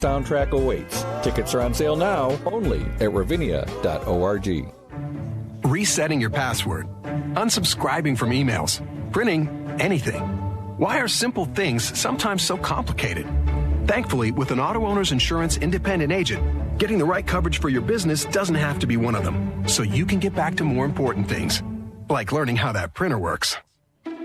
Soundtrack awaits. Tickets are on sale now only at ravinia.org. Resetting your password, unsubscribing from emails, printing anything. Why are simple things sometimes so complicated? Thankfully, with an auto owner's insurance independent agent, getting the right coverage for your business doesn't have to be one of them, so you can get back to more important things, like learning how that printer works.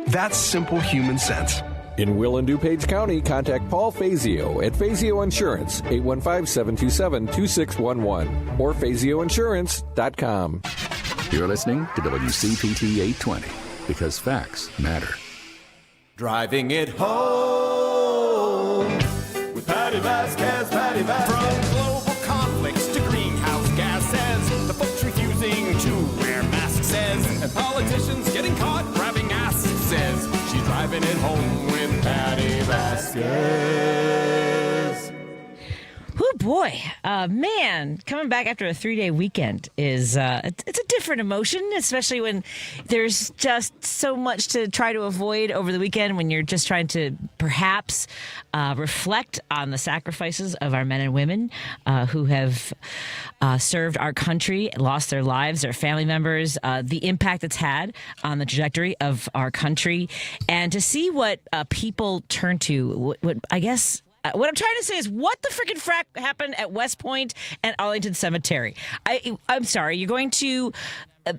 That's simple human sense. In Will and DuPage County, contact Paul Fazio at Fazio Insurance, 815-727-2611 or FazioInsurance.com. You're listening to WCPT 820 because facts matter. Driving it home with Patti Vasquez, Patti Vasquez. From global conflicts to greenhouse gases, the folks refusing to wear masks says, and politicians getting caught grabbing ass says, she's driving it home with Patti Vasquez. Oh boy, man, coming back after a 3-day weekend is it's a different emotion, especially when there's just so much to try to avoid over the weekend when you're just trying to perhaps reflect on the sacrifices of our men and women who have served our country, lost their lives, their family members, the impact it's had on the trajectory of our country, and to see what people turn to, what I guess. What I'm trying to say is what the freaking frack happened at West Point and Arlington Cemetery. I'm sorry, you're going to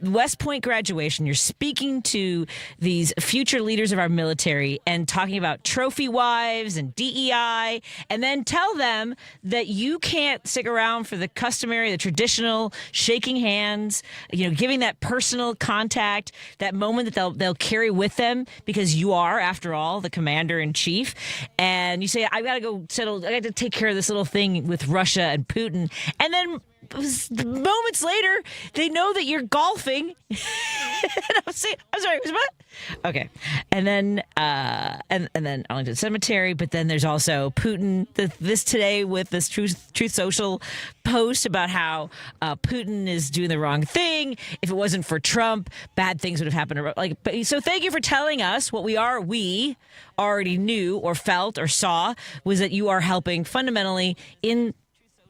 West Point graduation. You're speaking to these future leaders of our military and talking about trophy wives and DEI, and then tell them that you can't stick around for the customary, the traditional shaking hands, giving that personal contact, that moment that they'll carry with them because you are, after all, the commander in chief. And you say, I got to go settle, I got to take care of this little thing with Russia and Putin. And then moments later, they know that you're golfing. And I'm sorry, what? Okay. And then and then Arlington Cemetery, but then there's also Putin. This today with this Truth Social post about how Putin is doing the wrong thing. If it wasn't for Trump, bad things would have happened. So thank you for telling us what we already knew or felt or saw was that you are helping fundamentally in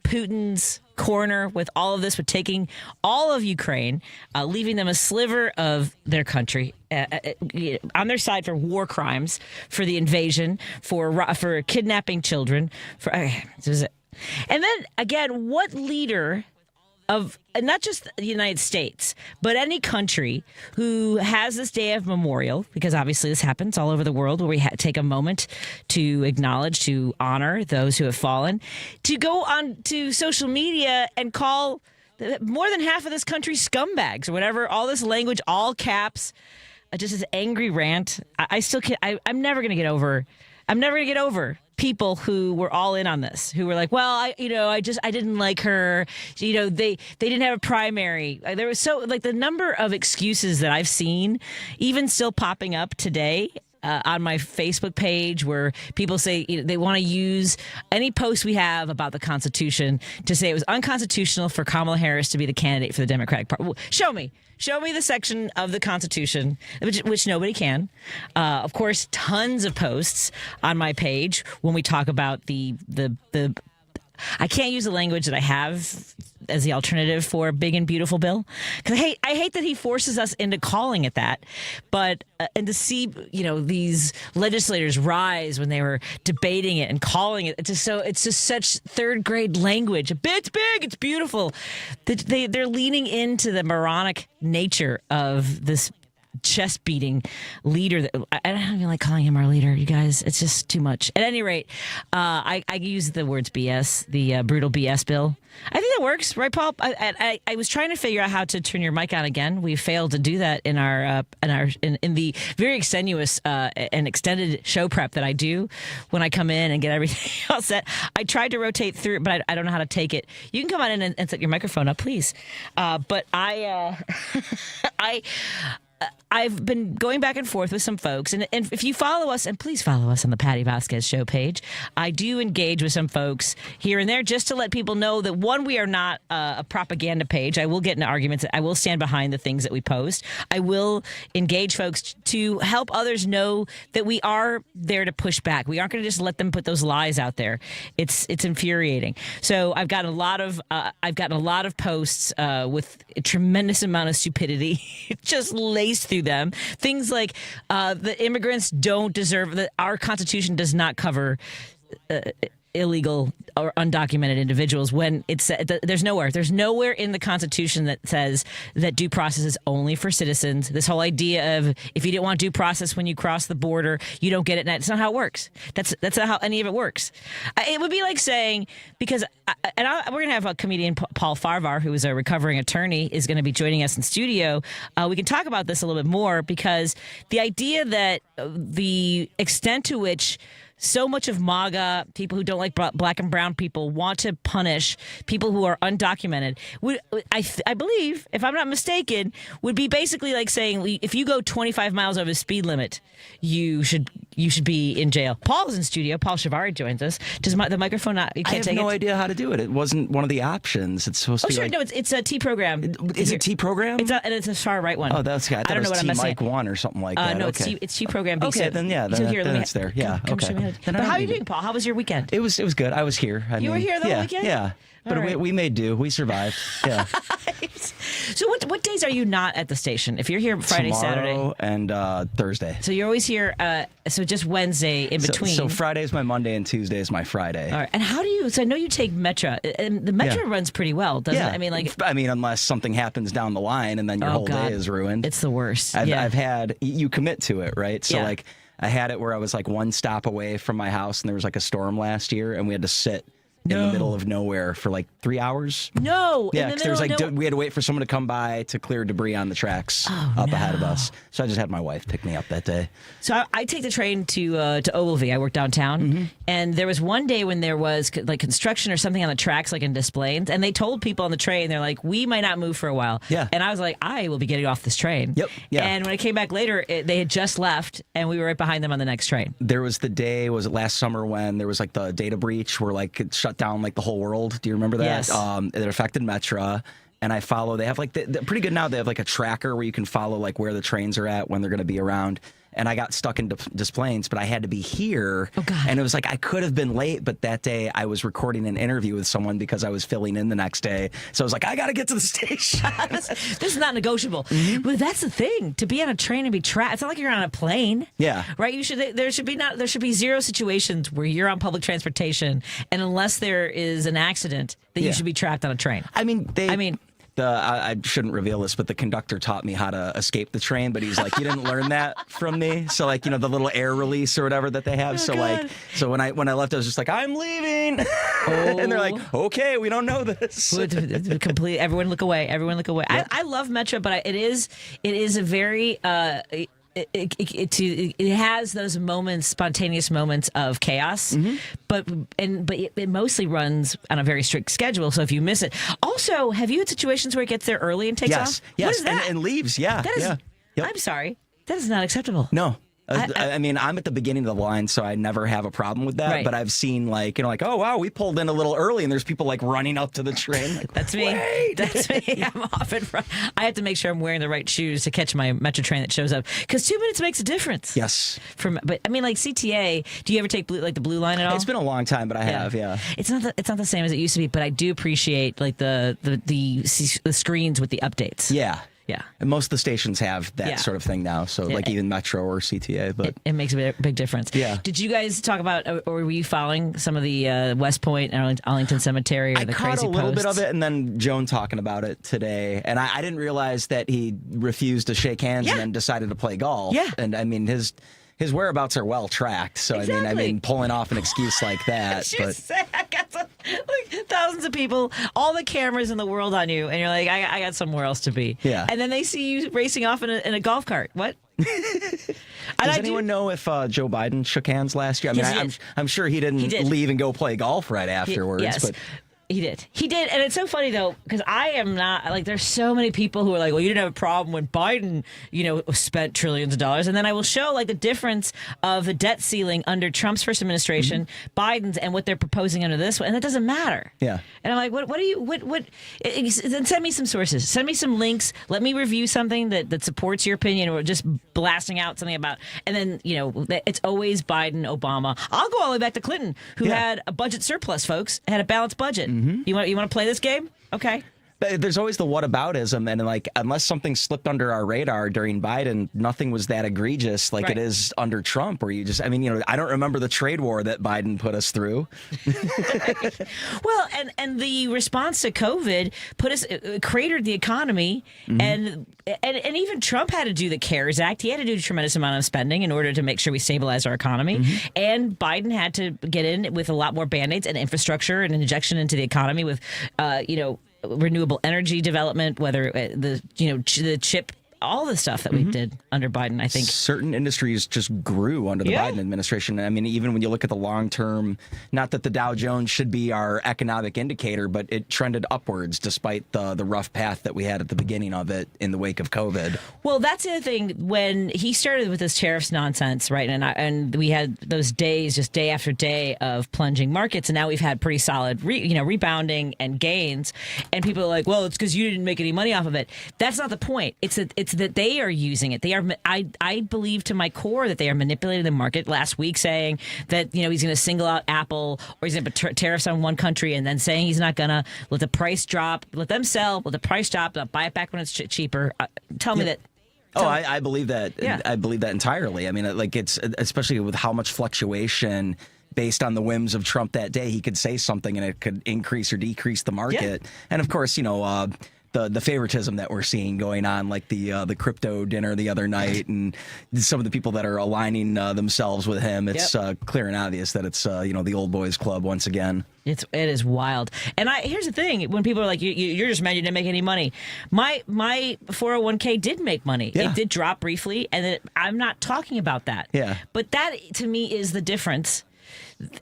Putin's corner with all of this, with taking all of Ukraine, leaving them a sliver of their country on their side for war crimes, for the invasion, for kidnapping children. This is it. And then again, what leader of not just the United States, but any country who has this day of memorial, because obviously this happens all over the world where we take a moment to acknowledge, to honor those who have fallen, to go on to social media and call more than half of this country scumbags or whatever, all this language, all caps, just this angry rant. I still can't, I'm never going to get over people who were all in on this, who were like, well, I didn't like her. They didn't have a primary. There was the number of excuses that I've seen, even still popping up today on my Facebook page, where people say they want to use any post we have about the Constitution to say it was unconstitutional for Kamala Harris to be the candidate for the Democratic Party. Show me the section of the Constitution, which nobody can. Of course, tons of posts on my page when we talk about the I can't use the language that I have as the alternative for big and beautiful bill, because I hate that he forces us into calling it that. But and to see these legislators rise when they were debating it and calling it, it's just such third grade language. It's big, it's beautiful. They're leaning into the moronic nature of this chest beating leader. I don't even like calling him our leader, you guys. It's just too much. At any rate, I use the words BS, the brutal BS bill. I think that works, right, Paul? I was trying to figure out how to turn your mic on again. We failed to do that in the very extenuous and extended show prep that I do when I come in and get everything all set. I tried to rotate through it, but I don't know how to take it. You can come on in and set your microphone up, please. But I've been going back and forth with some folks, and if you follow us, and please follow us on the Patti Vasquez show page, I do engage with some folks here and there just to let people know that, one, we are not a propaganda page. I will get into arguments. I will stand behind the things that we post. I will engage folks to help others know that we are there to push back. We aren't going to just let them put those lies out there. It's infuriating. So I've gotten a lot of posts with a tremendous amount of stupidity just laced through them. Things like the immigrants don't deserve, that our Constitution does not cover illegal or undocumented individuals, when it's there's nowhere in the Constitution that says that due process is only for citizens. This whole idea of, if you didn't want due process when you cross the border, you don't get it. That's not how it works. That's not how any of it works. It would be like saying, because we're going to have a comedian, Paul Farahvar, who is a recovering attorney, is going to be joining us in studio. We can talk about this a little bit more, because the idea that the extent to which so much of MAGA, people who don't like black and brown people, want to punish people who are undocumented, I believe, if I'm not mistaken, would be basically like saying, if you go 25 miles over the speed limit, you should be in jail. Paul's in studio. Paul Farahvar joins us. Does the microphone not? You can't take it? I have no idea how to do it. It wasn't one of the options. It's supposed to be. Sure. Like, No, it's a T program. Is it T program? And it's a far right one. Oh, that's good. I don't know what I'm missing. Mic 1 or something like that. No, okay. it's T program B. Okay, then yeah, then it's there. Yeah, come okay. show me but how are you doing, Paul? How was your weekend? It was good. I was here. You were here the whole weekend? Yeah. But right. we made do. We survived. Yeah. So what days are you not at the station? If you're here Friday, Tomorrow Saturday, and Thursday. So you're always here. So just Wednesday in between. So Friday's my Monday and Tuesday's my Friday. All right. And how do you? So I know you take Metro, and the Metro runs pretty well, doesn't it? I mean, unless something happens down the line and then your whole day is ruined. It's the worst. I've had, you commit to it, right? So Yeah. I had it where I was like one stop away from my house, and there was like a storm last year, and we had to sit in the middle of nowhere for like 3 hours. No. Yeah, because there was we had to wait for someone to come by to clear debris on the tracks ahead of us. So I just had my wife pick me up that day. So I take the train to Ogilvy. I work downtown, and there was one day when there was like construction or something on the tracks, like in Des Plaines, and they told people on the train, they're like, "We might not move for a while." Yeah. And I was like, "I will be getting off this train." Yep. Yeah. And when I came back later, they had just left, and we were right behind them on the next train. There was the day, was it last summer, when there was like the data breach where like it shut down like the whole world. Do you remember that? Yes. It affected Metro. And I follow, they have like, they're pretty good now. They have like a tracker where you can follow like where the trains are at, when they're going to be around. And I got stuck in Des Plaines, but I had to be here. Oh, God. And it was like, I could have been late, but that day I was recording an interview with someone because I was filling in the next day. So I was like, I got to get to the station. This is not negotiable. But that's the thing, to be on a train and be trapped. It's not like you're on a plane. Yeah. Right? There should be zero situations where you're on public transportation, and unless there is an accident, that you should be trapped on a train. I shouldn't reveal this, but the conductor taught me how to escape the train, but he's like, you didn't learn that from me. So like, the little air release or whatever that they have. So when I left, I was just like, I'm leaving. And they're like, okay, we don't know this. Complete. Everyone look away. Everyone look away. Yeah. I love Metro, but it is a very, it has those moments, spontaneous moments of chaos, but it mostly runs on a very strict schedule. So if you miss it, also, have you had situations where it gets there early and takes off? Yes, what is that? And leaves. Yeah, that is, yeah. Yep. I'm sorry, that is not acceptable. No. I mean, I'm at the beginning of the line, so I never have a problem with that. Right. But I've seen oh, wow, we pulled in a little early, and there's people like running up to the train. Like, that's me. Wait. That's me. I'm off in front. I have to make sure I'm wearing the right shoes to catch my Metro train that shows up, because 2 minutes makes a difference. Yes. But I mean, like CTA, do you ever take the blue line at all? It's been a long time, but I have. Yeah. It's not the same as it used to be, but I do appreciate like the screens with the updates. Yeah. Yeah. And most of the stations have that sort of thing now. So like even Metro or CTA, but it makes a big difference. Yeah. Did you guys talk about, or were you following some of the West Point and Arlington Cemetery or the crazy posts? I caught a little bit of it, and then Joan talking about it today. And I didn't realize that he refused to shake hands and then decided to play golf. Yeah. And I mean, his whereabouts are well tracked. So exactly. I mean, pulling off an excuse like that. I got thousands of people, all the cameras in the world on you, and you're like, I got somewhere else to be. Yeah. And then they see you racing off in a golf cart. What? Does anyone know if Joe Biden shook hands last year? I mean, I'm sure he didn't leave and go play golf right afterwards. Yes. But He did. And it's so funny, though, because I am not, like, there's so many people who are like, well, you didn't have a problem when Biden, spent trillions of dollars. And then I will show, like, the difference of the debt ceiling under Trump's first administration, Biden's, and what they're proposing under this one. And that doesn't matter. Yeah. And I'm like, then send me some sources. Send me some links. Let me review something that supports your opinion, or just blasting out something about, and then, it's always Biden, Obama. I'll go all the way back to Clinton, who had a budget surplus, folks, had a balanced budget. You want to play this game? Okay. There's always the whataboutism, and like, unless something slipped under our radar during Biden, nothing was that egregious like it is under Trump, where you just, I don't remember the trade war that Biden put us through. Well, and the response to COVID cratered the economy, and even Trump had to do the CARES Act. He had to do a tremendous amount of spending in order to make sure we stabilize our economy, and Biden had to get in with a lot more Band-Aids and infrastructure and injection into the economy with, renewable energy development, whether the chip, all the stuff that we did under Biden. I think certain industries just grew under the Biden administration. I mean, even when you look at the long term, not that the Dow Jones should be our economic indicator, but it trended upwards despite the rough path that we had at the beginning of it in the wake of COVID. Well, that's the other thing. When he started with this tariffs nonsense, right, and we had those days, just day after day of plunging markets, and now we've had pretty solid, rebounding and gains. And people are like, well, it's because you didn't make any money off of it. That's not the point. It's that they are using it. They are. I believe to my core that they are manipulating the market. Last week, saying that he's going to single out Apple, or he's going to put tariffs on one country, and then saying he's not going to let the price drop, let them sell, let the price drop, buy it back when it's cheaper. Tell me that. I believe that. Yeah. I believe that entirely. I mean, like, it's especially with how much fluctuation. Based on the whims of Trump that day, he could say something and it could increase or decrease the market. Yeah. And of course, the favoritism that we're seeing going on, like the crypto dinner the other night, and some of the people that are aligning themselves with him. It's clear and obvious that it's the old boys club once again. It is wild. And here's the thing: when people are like, "You're just mad you didn't make any money," my 401k did make money. Yeah. It did drop briefly, and I'm not talking about that. Yeah. But that to me is the difference.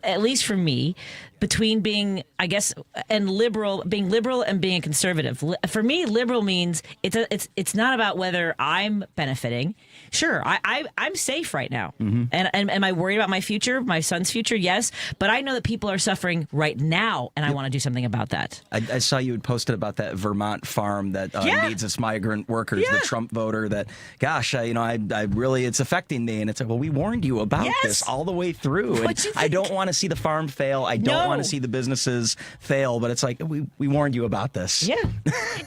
At least for me, between being, I guess, being liberal and being conservative. For me, liberal means it's not about whether I'm benefiting. Sure, I'm safe right now, and am I worried about my future, my son's future? Yes, but I know that people are suffering right now, and I want to do something about that. I saw you had posted about that Vermont farm that needs its migrant workers, the Trump voter. That, gosh, I really, it's affecting me, and it's like, well, we warned you about this all the way through, and I don't want to see the farm fail. I don't want to see the businesses fail, but it's like, we warned you about this. Yeah.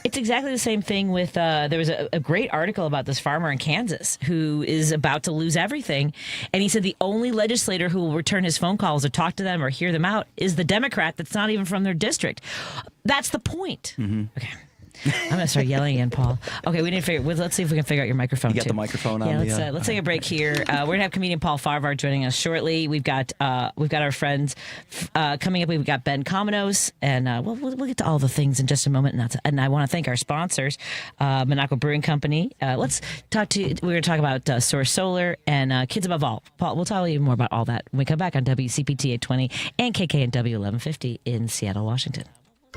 It's exactly the same thing with, there was a great article about this farmer in Kansas who is about to lose everything. And he said the only legislator who will return his phone calls or talk to them or hear them out is the Democrat that's not even from their district. That's the point. Okay. I'm going to start yelling again, Paul. Okay, we need to figure. Let's see if we can figure out your microphone. You got the microphone on. Yeah, let's take a break here. We're going to have comedian Paul Farahvar joining us shortly. We've got our friends coming up. We've got Ben Cominos, and we'll get to all the things in just a moment. And I want to thank our sponsors, Monaco Brewing Company. Let's talk to. We're going to talk about Source Solar and Kids Above All. Paul, we'll tell you more about all that when we come back on WCPT 820 and KKNW 1150 in Seattle, Washington.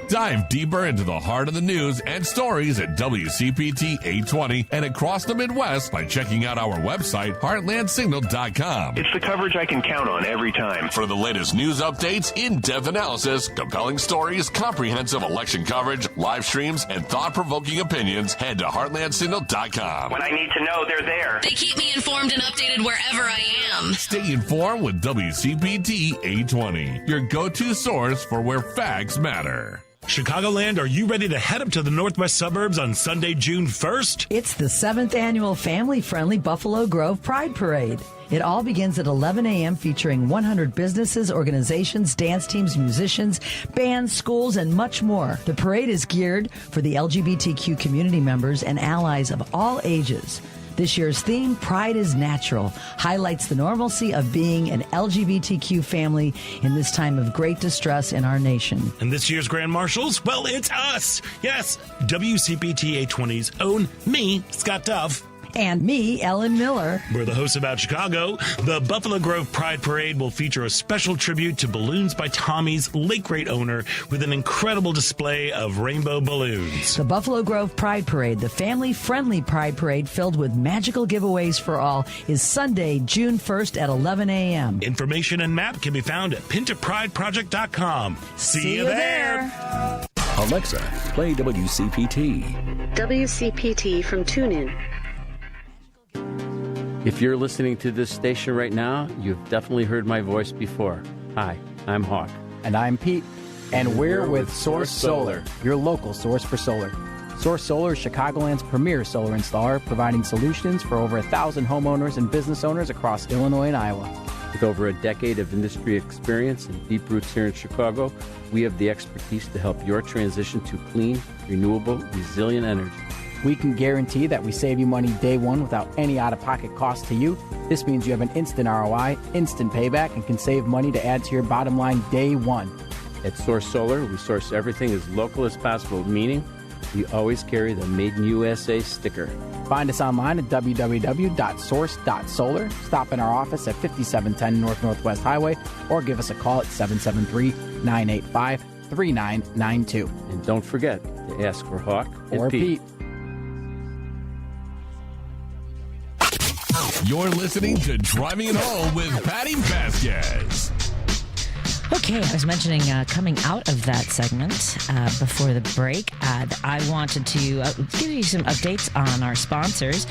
Dive deeper into the heart of the news and stories at WCPT 820 and across the Midwest by checking out our website, heartlandsignal.com. It's the coverage I can count on every time. For the latest news updates, in-depth analysis, compelling stories, comprehensive election coverage, live streams, and thought-provoking opinions, head to heartlandsignal.com. When I need to know, they're there. They keep me informed and updated wherever I am. Stay informed with WCPT 820, your go-to source for where facts matter. Chicagoland, are you ready to head up to the northwest suburbs on Sunday, June 1st? It's the 7th annual family-friendly Buffalo Grove Pride Parade. It all begins at 11 a.m. featuring 100 businesses, organizations, dance teams, musicians, bands, schools, and much more. The parade is geared for the LGBTQ community members and allies of all ages. This year's theme, Pride is Natural, highlights the normalcy of being an LGBTQ family in this time of great distress in our nation. And this year's Grand Marshals, well, it's us. Yes, WCPT 820's own me, Scott Duff. And me, Ellen Miller. We're the hosts about Chicago. The Buffalo Grove Pride Parade will feature a special tribute to Balloons by Tommy's Lake Rate owner with an incredible display of rainbow balloons. The Buffalo Grove Pride Parade, the family-friendly Pride Parade filled with magical giveaways for all, is Sunday, June 1st at 11 a.m. Information and map can be found at pintoprideproject.com. See you there. Alexa, play WCPT. WCPT from TuneIn. If you're listening to this station right now, you've definitely heard my voice before. Hi, I'm Hawk. And I'm Pete. And we're with Source Solar, your local source for solar. Source Solar is Chicagoland's premier solar installer, providing solutions for over 1,000 homeowners and business owners across Illinois and Iowa. With over a decade of industry experience and deep roots here in Chicago, we have the expertise to help your transition to clean, renewable, resilient energy. We can guarantee that we save you money day one without any out-of-pocket cost to you. This means you have an instant ROI, instant payback, and can save money to add to your bottom line day one. At Source Solar, we source everything as local as possible, meaning we always carry the Made in USA sticker. Find us online at www.source.solar. Stop in our office at 5710 North Northwest Highway or give us a call at 773-985-3992. And don't forget to ask for Hawk or Pete. You're listening to Driving It Home with Patti Vasquez. Okay, I was mentioning coming out of that segment before the break, I wanted to give you some updates on our sponsors.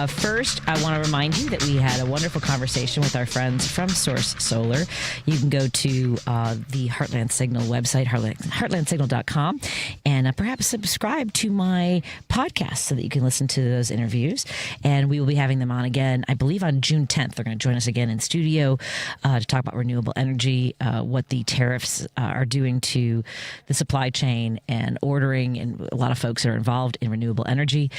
First, I want to remind you that we had a wonderful conversation with our friends from Source Solar. You can go to the Heartland Signal website, heartlandsignal.com, and perhaps subscribe to my podcast so that you can listen to those interviews. And we will be having them on again, I believe, on June 10th. They're going to join us again in studio to talk about renewable energy, what the tariffs are doing to the supply chain and ordering, and a lot of folks are involved in renewable energy.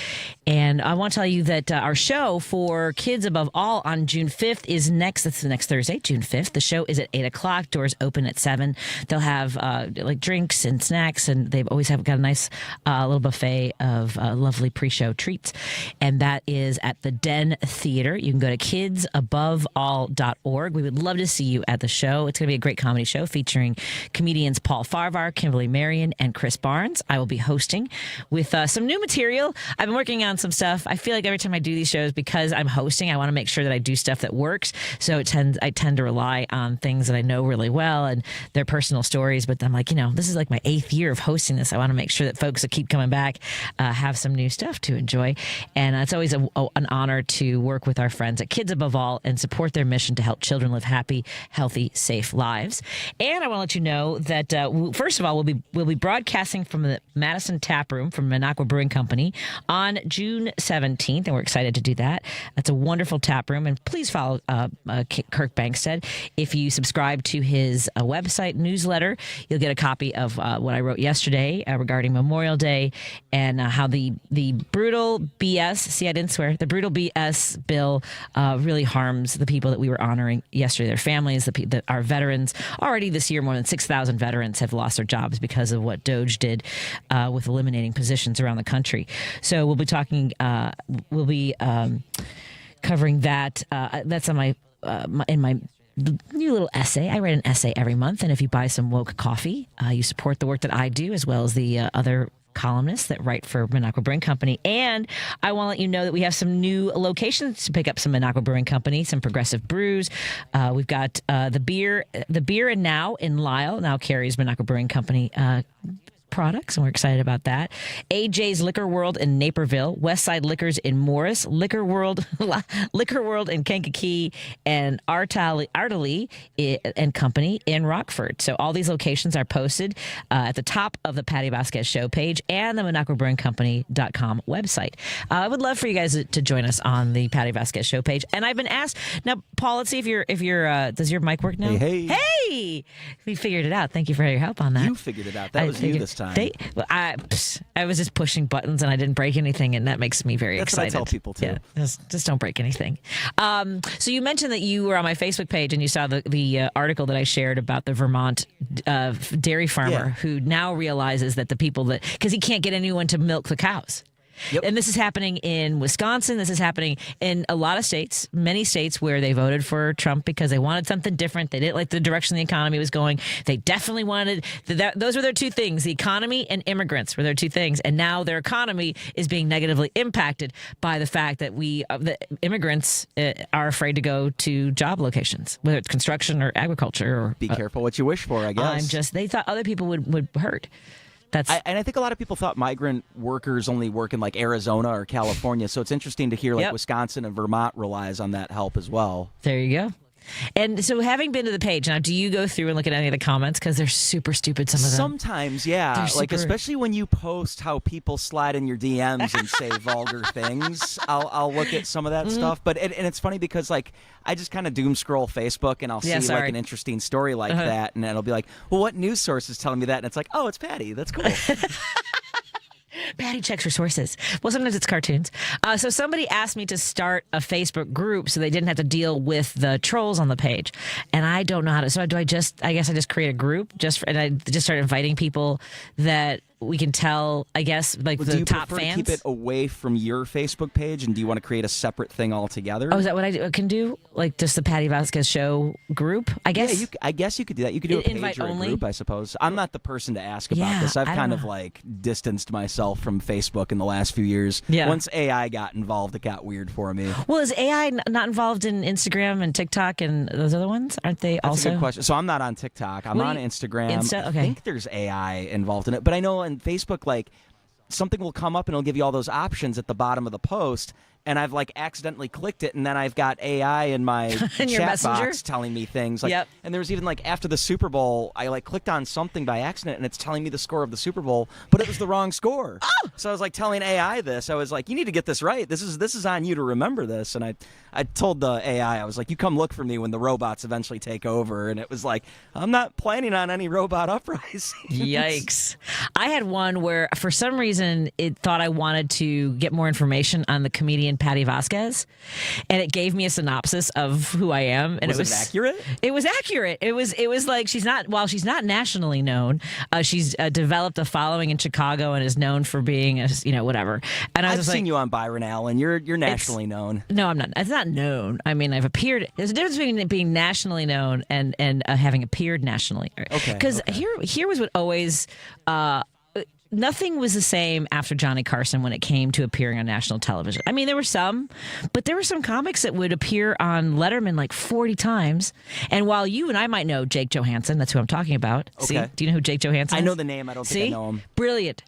And I want to tell you that our show for Kids Above All on June 5th is next. That's the next Thursday, June 5th. The show is at 8 o'clock. Doors open at 7. They'll have like drinks and snacks, and they've always got a nice little buffet of lovely pre-show treats. And that is at the Den Theater. You can go to kidsabovall.org. We would love to see you at the show. It's going to be a great comedy show featuring comedians Paul Farahvar, Kimberly Marion, and Chris Barnes. I will be hosting with some new material. I've been working on some stuff. I feel like every time I do these shows, because I'm hosting, I want to make sure that I do stuff that works. So I tend to rely on things that I know really well and their personal stories. But I'm like, this is like my 8th year of hosting this. I want to make sure that folks that keep coming back have some new stuff to enjoy. And it's always an honor to work with our friends at Kids Above All and support their mission to help children live happy, healthy, safe lives. And I want to let you know that, first of all, we'll be broadcasting from the Madison Tap Room from Minocqua Brewing Company on June 17th, and we're excited to do that. That's a wonderful tap room, and please follow Kirk Bankstead. If you subscribe to his website newsletter, you'll get a copy of what I wrote yesterday regarding Memorial Day and how the brutal BS, see, I didn't swear, the brutal BS bill really harms the people that we were honoring yesterday, their families, our veterans. Already this year, more than 6,000 veterans have lost their jobs because of what DOJ did with eliminating positions around the country. So we'll be talking, covering that. That's on my new little essay. I write an essay every month, and if you buy some woke coffee, you support the work that I do, as well as the other columnists that write for Minocqua Brewing Company. And I want to let you know that we have some new locations to pick up some Minocqua Brewing Company, some progressive brews. We've got the beer and now in Lisle now carries Minocqua Brewing Company products, and we're excited about that. AJ's Liquor World in Naperville, Westside Liquors in Morris, Liquor World in Kankakee, and Artally and Company in Rockford. So all these locations are posted at the top of the Patti Vasquez show page and the MinocquaBrewingCompany.com website. I would love for you guys to join us on the Patti Vasquez show page. And I've been asked now, Paul. Let's see if you're does your mic work now? Hey, we figured it out. Thank you for your help on that. You figured it out. That was you this time. I was just pushing buttons and I didn't break anything, and that makes me very excited. That's what I tell people too. Yeah, just don't break anything. So you mentioned that you were on my Facebook page and you saw the article that I shared about the Vermont dairy farmer who now realizes that the people because he can't get anyone to milk the cows. Yep. And this is happening in Wisconsin. This is happening in a lot of states, many states where they voted for Trump because they wanted something different. They didn't like the direction the economy was going. They definitely wanted those were their two things. The economy and immigrants were their two things. And now their economy is being negatively impacted by the fact that the immigrants are afraid to go to job locations, whether it's construction or agriculture. Or be careful what you wish for, I guess. They thought other people would hurt. And I think a lot of people thought migrant workers only work in like Arizona or California. So it's interesting to hear like Wisconsin and Vermont relies on that help as well. There you go. And so having been to the page, now do you go through and look at any of the comments? Because they're super stupid, some of them. Sometimes, yeah. Like, especially when you post how people slide in your DMs and say vulgar things. I'll look at some of that stuff. But and it's funny because, like, I just kind of doom scroll Facebook and I'll see like an interesting story like that. And it'll be like, well, what news source is telling me that? And it's like, oh, it's Patty. That's cool. Patty checks her sources. Well, sometimes it's cartoons. So somebody asked me to start a Facebook group so they didn't have to deal with the trolls on the page. And I don't know how to. So I guess I just create a group and I just start inviting people that we can tell, I guess, like the top fans. Do you prefer to keep it away from your Facebook page, and do you want to create a separate thing altogether? Oh, is that what I can do? Like just the Patti Vasquez show group, I guess? Yeah, I guess you could do that. You could do a page or a group, I suppose. I'm not the person to ask about this. I've kind of like distanced myself from Facebook in the last few years. Yeah. Once AI got involved, it got weird for me. Well, is AI not involved in Instagram and TikTok and those other ones? Aren't they also? That's a good question. So I'm not on TikTok. I'm on Instagram. I think there's AI involved in it. But I know on Facebook, like, something will come up and it'll give you all those options at the bottom of the post, and I've like accidentally clicked it, and then I've got AI in my chat box telling me things. Like, and there was even like after the Super Bowl, I like clicked on something by accident, and it's telling me the score of the Super Bowl, but it was the wrong score. So I was like telling AI this. I was like, you need to get this right. This is on you to remember this. And I told the AI, I was like, you come look for me when the robots eventually take over. And it was like, I'm not planning on any robot uprisings. Yikes. I had one where for some reason it thought I wanted to get more information on the comedian Patti Vasquez, and it gave me a synopsis of who I am. And was it accurate? It was accurate. It was like she's not nationally known. She's developed a following in Chicago and is known for being whatever. And I've seen you on Byron Allen. You're nationally known. No, I'm not. It's not known. I mean, I've appeared. There's a difference between being nationally known and having appeared nationally. Okay. Because here was what always. Nothing was the same after Johnny Carson when it came to appearing on national television. I mean, there were some, but there were some comics that would appear on Letterman like 40 times. And while you and I might know Jake Johansson, that's who I'm talking about. Okay. See, do you know who Jake Johansson is? I know the name. I don't think I know him. Brilliant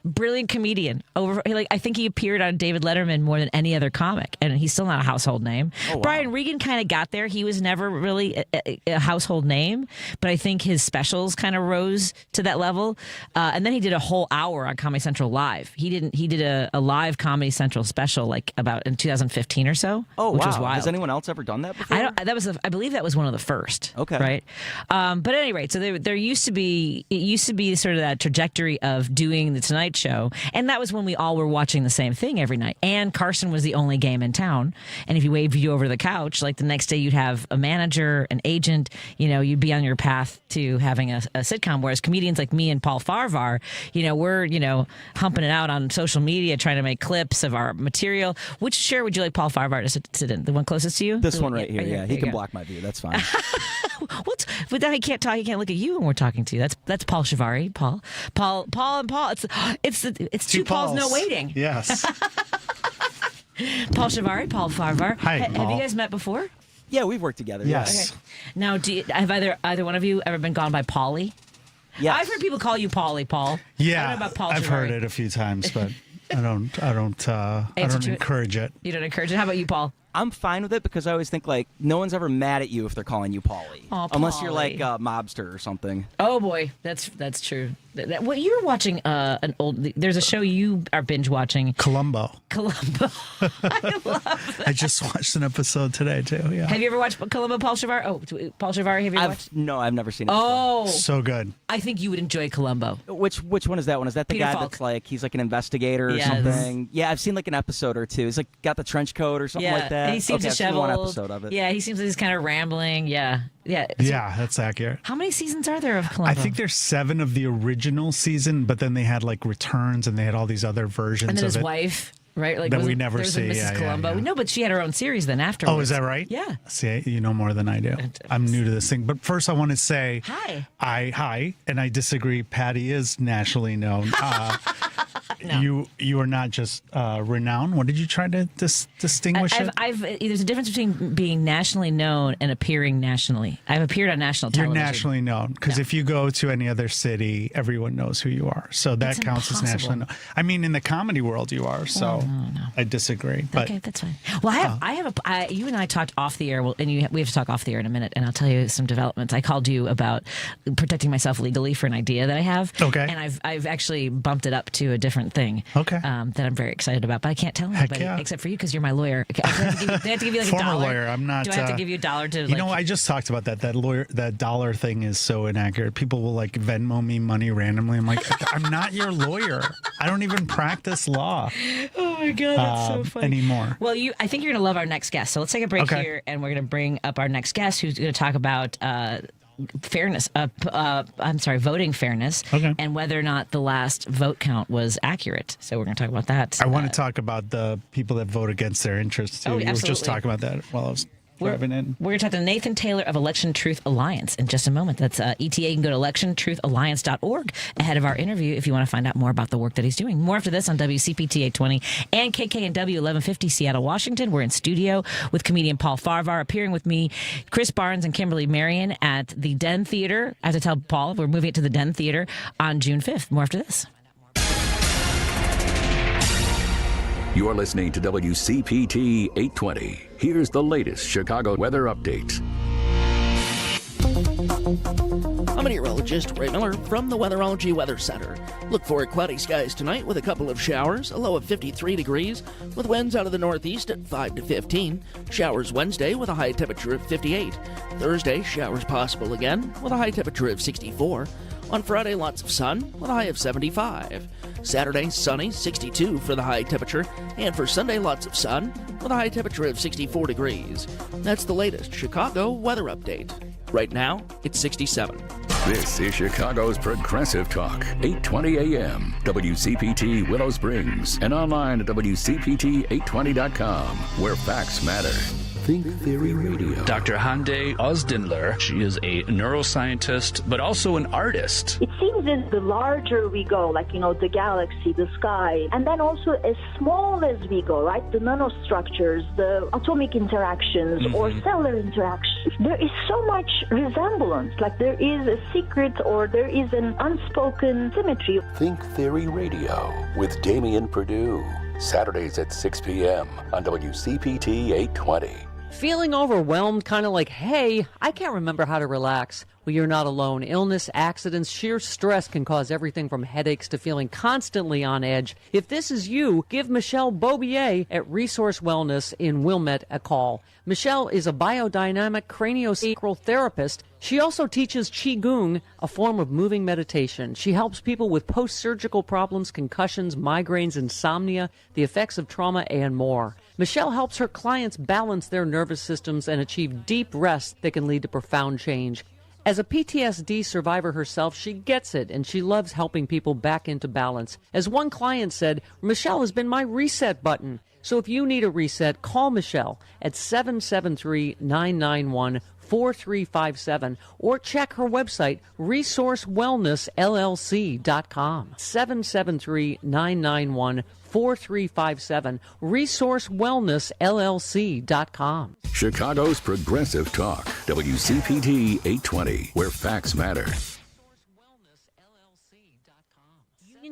comedian. I think he appeared on David Letterman more than any other comic, and he's still not a household name. Oh, wow. Brian Regan kind of got there. He was never really a household name, but I think his specials kind of rose to that level. And then he did a whole hour on Comedy Central Live. He did a live Comedy Central special like about in 2015 or so. Oh, which wow. was wild. Has anyone else ever done that before? I believe that was one of the first. Okay. Right. But at any rate, so there used to be sort of that trajectory of doing the Tonight Show, and that was when we all were watching the same thing every night. And Carson was the only game in town. And if you waved you over the couch, like the next day you'd have a manager, an agent. You'd be on your path to having a sitcom. Whereas comedians like me and Paul Farahvar, we're humping it out on social media, trying to make clips of our material. Which chair would you like Paul Farahvar to sit in? The one closest to you? This one right here. Yeah, he can block my view. That's fine. But then he can't talk. He can't look at you when we're talking to you. That's Paul Shivari. Paul, and Paul. It's two Pauls, no waiting. Yes. Paul Shivari, Paul Farahvar. Hi, Have you guys met before? Yeah, we've worked together. Yes. Okay. Now, have either one of you ever been gone by Paulie? Yes. I've heard people call you Paulie, Paul. Yeah, I don't know about Paul I've Shivari. heard it a few times, but I don't encourage it. You don't encourage it. How about you, Paul? I'm fine with it because I always think like no one's ever mad at you if they're calling you Paulie, unless you're like a mobster or something. Oh boy, that's true. Well, you were watching an old. There's a show you are binge watching. Columbo. I love that. I just watched an episode today too. Yeah. Have you ever watched Columbo, Paul Shivari? Oh, Paul Shivari, have you ever watched? No, I've never seen it. Oh, so good. I think you would enjoy Columbo. Which one is that one? Is that the Peter guy Falk. that's like he's like an investigator or something? Yeah, I've seen like an episode or two. He's like got the trench coat or something like that. And he seems disheveled. One episode of it. Yeah, he seems like he's kind of rambling. Yeah. Yeah, that's accurate. How many seasons are there of Columbo? I think there's 7 of the original season, but then they had like returns and they had all these other versions and then of his it. wife. right? Like that we never there was see. Mrs. Columbo. Yeah. No, but she had her own series then afterwards. Oh, is that right? Yeah. See, you know more than I do. I'm new to this thing. But first, I want to say hi, and I disagree. Patti is nationally known. No. You are not just renowned. What did you try to distinguish it? There's a difference between being nationally known and appearing nationally. I've appeared on national television. You're nationally known because if you go to any other city, everyone knows who you are. So that counts as nationally known. I mean, in the comedy world, you are. So no. I disagree. But, okay, that's fine. Well, you and I talked off the air. We have to talk off the air in a minute, and I'll tell you some developments. I called you about protecting myself legally for an idea that I have. Okay. And I've actually bumped it up to a different thing. Okay. That I'm very excited about, but I can't tell anybody except for you because you're my lawyer. Do I have to give you like former a dollar? Lawyer. I'm not. Do I have to give you $1 to? You know, I just talked about that. That dollar thing is so inaccurate. People will like Venmo me money randomly. I'm like, I'm not your lawyer. I don't even practice law. Oh my God, that's so funny. Anymore. Well, I think you're going to love our next guest. So let's take a break here, and we're going to bring up our next guest, who's going to talk about fairness. Voting fairness, and whether or not the last vote count was accurate. So we're going to talk about that. I want to talk about the people that vote against their interests too. Oh, we were just talking about that while I was driving in. We're going to talk to Nathan Taylor of Election Truth Alliance in just a moment. That's ETA. You can go to electiontruthalliance.org ahead of our interview if you want to find out more about the work that he's doing. More after this on WCPT 820 and KKNW 1150 Seattle, Washington. We're in studio with comedian Paul Farahvar, appearing with me, Chris Barnes and Kimberly Marion at the Den Theater. I have to tell Paul we're moving it to the Den Theater on June 5th. More after this. You're listening to WCPT 820. Here's the latest Chicago weather update. I'm meteorologist Ray Miller from the Weatherology Weather Center. Look for cloudy skies tonight with a couple of showers, a low of 53 degrees, with winds out of the northeast at 5 to 15. Showers Wednesday with a high temperature of 58. Thursday, showers possible again with a high temperature of 64. On Friday, lots of sun with a high of 75. Saturday, sunny, 62 for the high temperature. And for Sunday, lots of sun with a high temperature of 64 degrees. That's the latest Chicago weather update. Right now, it's 67. This is Chicago's Progressive Talk, 820 AM, WCPT Willow Springs, and online at WCPT820.com, where facts matter. Think Theory Radio. Dr. Hande Ozdinler, she is a neuroscientist, but also an artist. It seems that the larger we go, like, the galaxy, the sky, and then also as small as we go, right? The nanostructures, the atomic interactions or cellular interactions, there is so much resemblance. Like there is a secret or there is an unspoken symmetry. Think Theory Radio with Damian Perdue. Saturdays at 6 p.m. on WCPT 820. Feeling overwhelmed, kind of like, hey, I can't remember how to relax. Well, you're not alone. Illness, accidents, sheer stress can cause everything from headaches to feeling constantly on edge. If this is you, give Michelle Beaubier at Resource Wellness in Wilmette a call. Michelle is a biodynamic craniosacral therapist. She also teaches Qigong, a form of moving meditation. She helps people with post-surgical problems, concussions, migraines, insomnia, the effects of trauma, and more. Michelle helps her clients balance their nervous systems and achieve deep rest that can lead to profound change. As a PTSD survivor herself, she gets it, and she loves helping people back into balance. As one client said, Michelle has been my reset button. So if you need a reset, call Michelle at 773-991-4357 or check her website, resourcewellnessllc.com. 773-991-4357, resourcewellnessllc.com. Chicago's Progressive Talk, WCPT 820, where facts matter.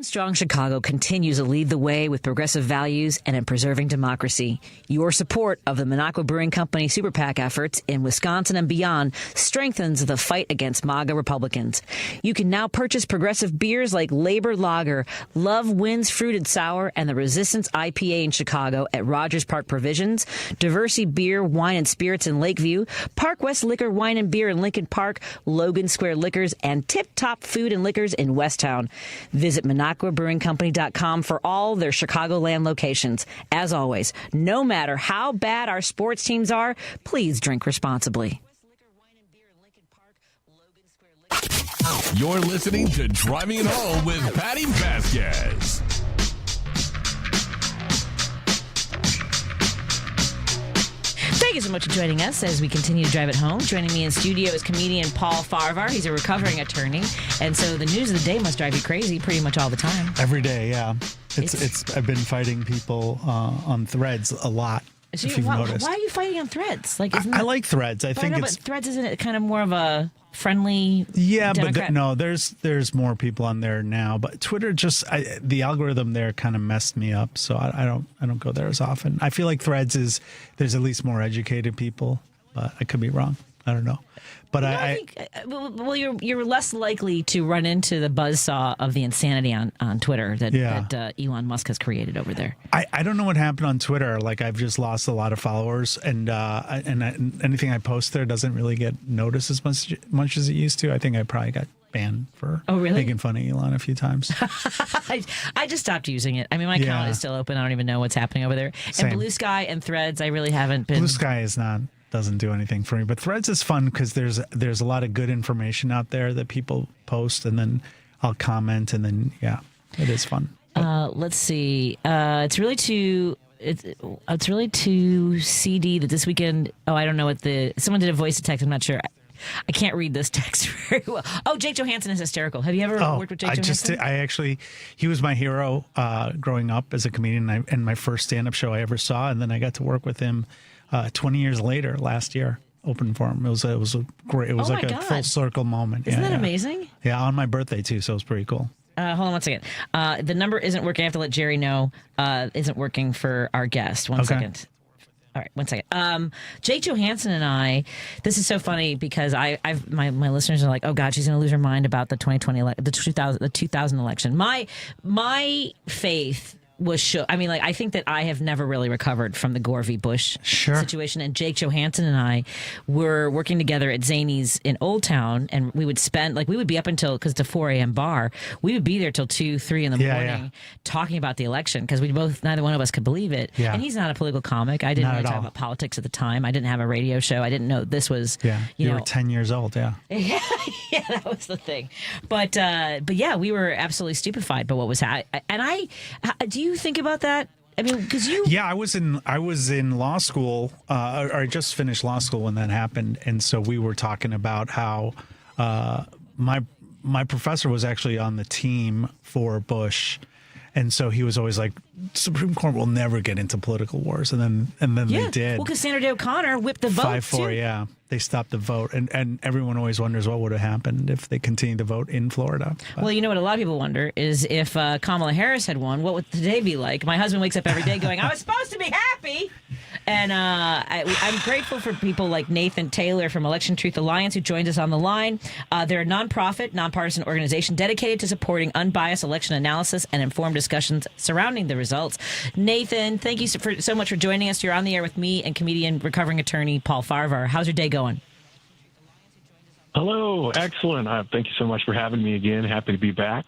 Strong Chicago continues to lead the way with progressive values and in preserving democracy. Your support of the Minocqua Brewing Company Super PAC efforts in Wisconsin and beyond strengthens the fight against MAGA Republicans. You can now purchase progressive beers like Labor Lager, Love Wins Fruited Sour, and the Resistance IPA in Chicago at Rogers Park Provisions, Diversity Beer, Wine and Spirits in Lakeview, Park West Liquor, Wine and Beer in Lincoln Park, Logan Square Liquors, and Tip Top Food and Liquors in Westtown. Visit MinocquaBrewingCompany.com for all their Chicagoland locations. As always, no matter how bad our sports teams are, please drink responsibly. You're listening to Driving It Home with Patti Vasquez. Thank you so much for joining us as we continue to drive it home. Joining me in studio is comedian Paul Farahvar. He's a recovering attorney, and so the news of the day must drive you crazy pretty much all the time. Every day, yeah. I've been fighting people on Threads a lot. So if you've noticed. Why are you fighting on Threads? Like, I like Threads. I think but Threads isn't it kind of more of a friendly? Yeah, Democrat? but there's more people on there now. But Twitter the algorithm there kind of messed me up, so I don't go there as often. I feel like Threads there's at least more educated people, but I could be wrong. I don't know. But I think you're less likely to run into the buzzsaw of the insanity on Twitter that Elon Musk has created over there. I don't know what happened on Twitter. Like, I've just lost a lot of followers, and anything I post there doesn't really get noticed as much as it used to. I think I probably got banned for making fun of Elon a few times. I just stopped using it. I mean, my account is still open. I don't even know what's happening over there. Same. And Blue Sky and Threads, I really haven't been. Blue Sky doesn't do anything for me, but Threads is fun because there's a lot of good information out there that people post, and then I'll comment, and then it is fun. Let's see. It's really too CD that this weekend. Oh, I don't know someone did a voice to text. I'm not sure. I can't read this text very well. Oh, Jake Johansson is hysterical. Have you ever worked with Jake Johansson? He was my hero growing up as a comedian, and my first stand-up show I ever saw, and then I got to work with him 20 years later last year. Open for him. It was a full circle moment. Isn't that amazing? Yeah, on my birthday too, so it was pretty cool. Hold on one second. The number isn't working. I have to let Jerry know. Isn't working for our guest. One second. All right, 1 second. Jake Johansson and I. This is so funny because my listeners are like, oh God, she's going to lose her mind about the 2000 election. My faith was shook. I mean, like, I think that I have never really recovered from the Gore v. Bush situation. And Jake Johansson and I were working together at Zany's in Old Town, and we would be up until, because it's a 4 a.m. bar, we would be there till 2, 3 in the morning talking about the election, because neither one of us could believe it. Yeah. And he's not a political comic. I didn't really talk about politics at the time. I didn't have a radio show. I didn't know this was, you were 10 years old, yeah, that was the thing. But yeah, we were absolutely stupefied by what was happening. And do you think about that? I mean, because I was in law school, or I just finished law school when that happened, and so we were talking about how my professor was actually on the team for Bush, and so he was always like, Supreme Court will never get into political wars, and then they did. Well, because Sandra Day O'Connor whipped the vote 5-4, yeah. They stopped the vote, and everyone always wonders what would have happened if they continued to vote in Florida. Well, you know what a lot of people wonder is if Kamala Harris had won, what would today be like? My husband wakes up every day going, I was supposed to be happy. And I'm grateful for people like Nathan Taylor from Election Truth Alliance, who joined us on the line. They're a nonprofit, nonpartisan organization dedicated to supporting unbiased election analysis and informed discussions surrounding the results. Nathan, thank you so much for joining us. You're on the air with me and comedian, recovering attorney Paul Farahvar. How's your day going? Hello, excellent. Thank you so much for having me again. Happy to be back.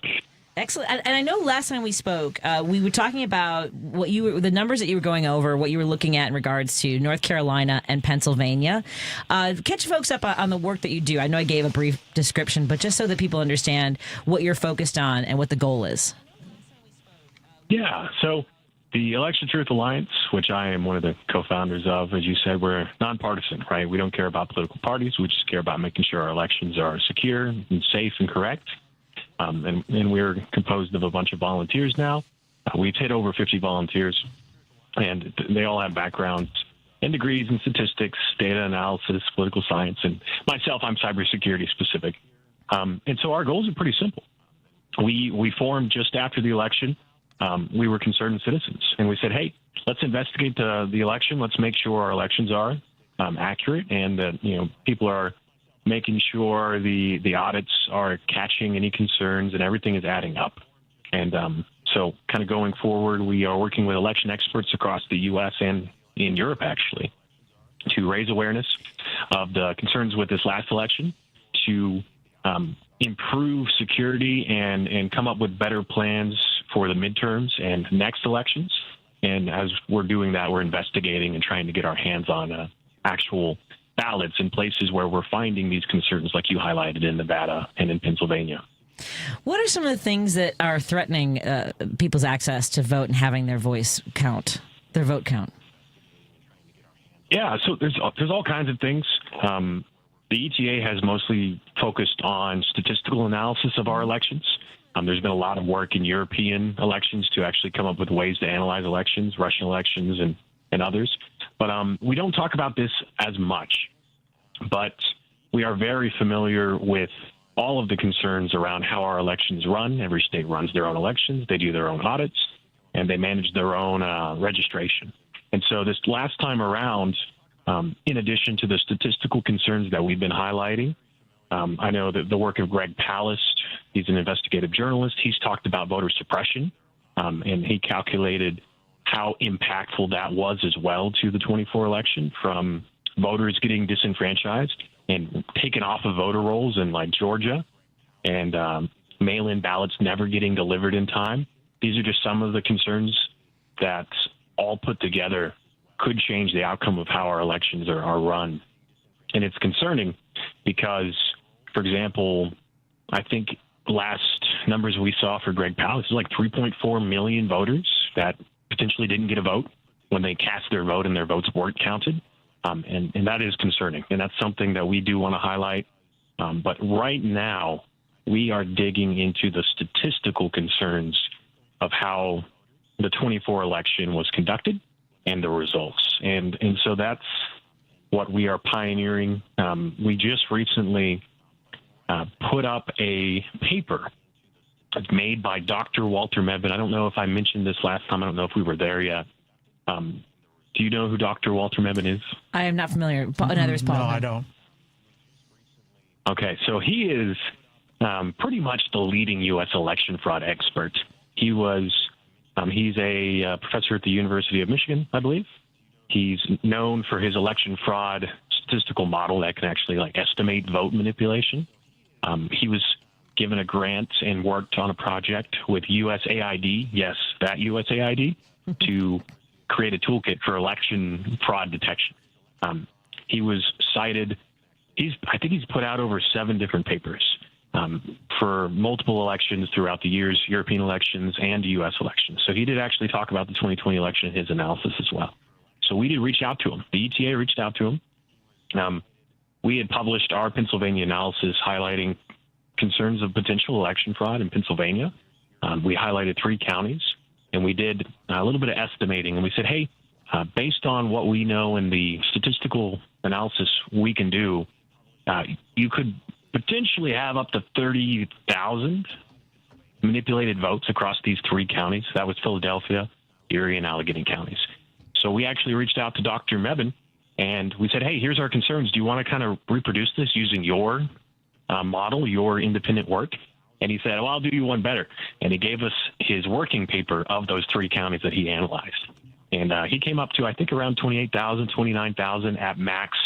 Excellent. And I know last time we spoke, we were talking about the numbers that you were going over, what you were looking at in regards to North Carolina and Pennsylvania. Catch folks up on the work that you do. I know I gave a brief description, but just so that people understand what you're focused on and what the goal is. Yeah. So the Election Truth Alliance, which I am one of the co-founders of, as you said, we're nonpartisan, right? We don't care about political parties. We just care about making sure our elections are secure and safe and correct. And we're composed of a bunch of volunteers now. We've hit over 50 volunteers, and they all have backgrounds and degrees in statistics, data analysis, political science, and myself, I'm cybersecurity specific. And so our goals are pretty simple. We formed just after the election. We were concerned citizens, and we said, hey, let's investigate the election. Let's make sure our elections are accurate, and that people are making sure the audits are catching any concerns and everything is adding up. And so kind of going forward, we are working with election experts across the U.S. and in Europe, actually, to raise awareness of the concerns with this last election, to improve security and come up with better plans for the midterms and next elections. And as we're doing that, we're investigating and trying to get our hands on actual ballots in places where we're finding these concerns, like you highlighted in Nevada and in Pennsylvania. What are some of the things that are threatening people's access to vote and having their vote count? Yeah, so there's all kinds of things. The ETA has mostly focused on statistical analysis of our elections. There's been a lot of work in European elections to actually come up with ways to analyze elections, Russian elections, and others. But we don't talk about this as much. But we are very familiar with all of the concerns around how our elections run. Every state runs their own elections. They do their own audits, and they manage their own registration. And so this last time around, in addition to the statistical concerns that we've been highlighting, I know that the work of Greg Palast, he's an investigative journalist. He's talked about voter suppression, and he calculated how impactful that was as well to the 24 election, from voters getting disenfranchised and taken off of voter rolls in like Georgia, and mail-in ballots never getting delivered in time. These are just some of the concerns that all put together could change the outcome of how our elections are run. And it's concerning because, for example, I think last numbers we saw for Greg Palast is like 3.4 million voters that potentially didn't get a vote when they cast their vote and their votes weren't counted. And that is concerning. And that's something that we do want to highlight. But right now, we are digging into the statistical concerns of how the 24 election was conducted and the results. And so that's what we are pioneering. We just recently put up a paper made by Dr. Walter Mebane. I don't know if I mentioned this last time. I don't know if we were there yet. Do you know who Dr. Walter Mebane is? I am not familiar. Neither is Paul. No, I don't. Okay, so he is pretty much the leading U.S. election fraud expert. He's a professor at the University of Michigan, I believe. He's known for his election fraud statistical model that can actually estimate vote manipulation. He was given a grant and worked on a project with USAID, yes, that USAID, to create a toolkit for election fraud detection. He was cited. I think he's put out over 7 different papers for multiple elections throughout the years, European elections and U.S. elections. So he did actually talk about the 2020 election in his analysis as well. So we did reach out to him. The ETA reached out to him. We had published our Pennsylvania analysis highlighting concerns of potential election fraud in Pennsylvania. We highlighted 3 counties, and we did a little bit of estimating. And we said, hey, based on what we know in the statistical analysis we can do, you could potentially have up to 30,000 manipulated votes across these 3 counties. That was Philadelphia, Erie, and Allegheny counties. So we actually reached out to Dr. Mebane, and we said, hey, here's our concerns. Do you want to kind of reproduce this using your model, your independent work? And he said, well, I'll do you one better. And he gave us his working paper of those 3 counties that he analyzed. And he came up to, I think, around 28,000, 29,000 at max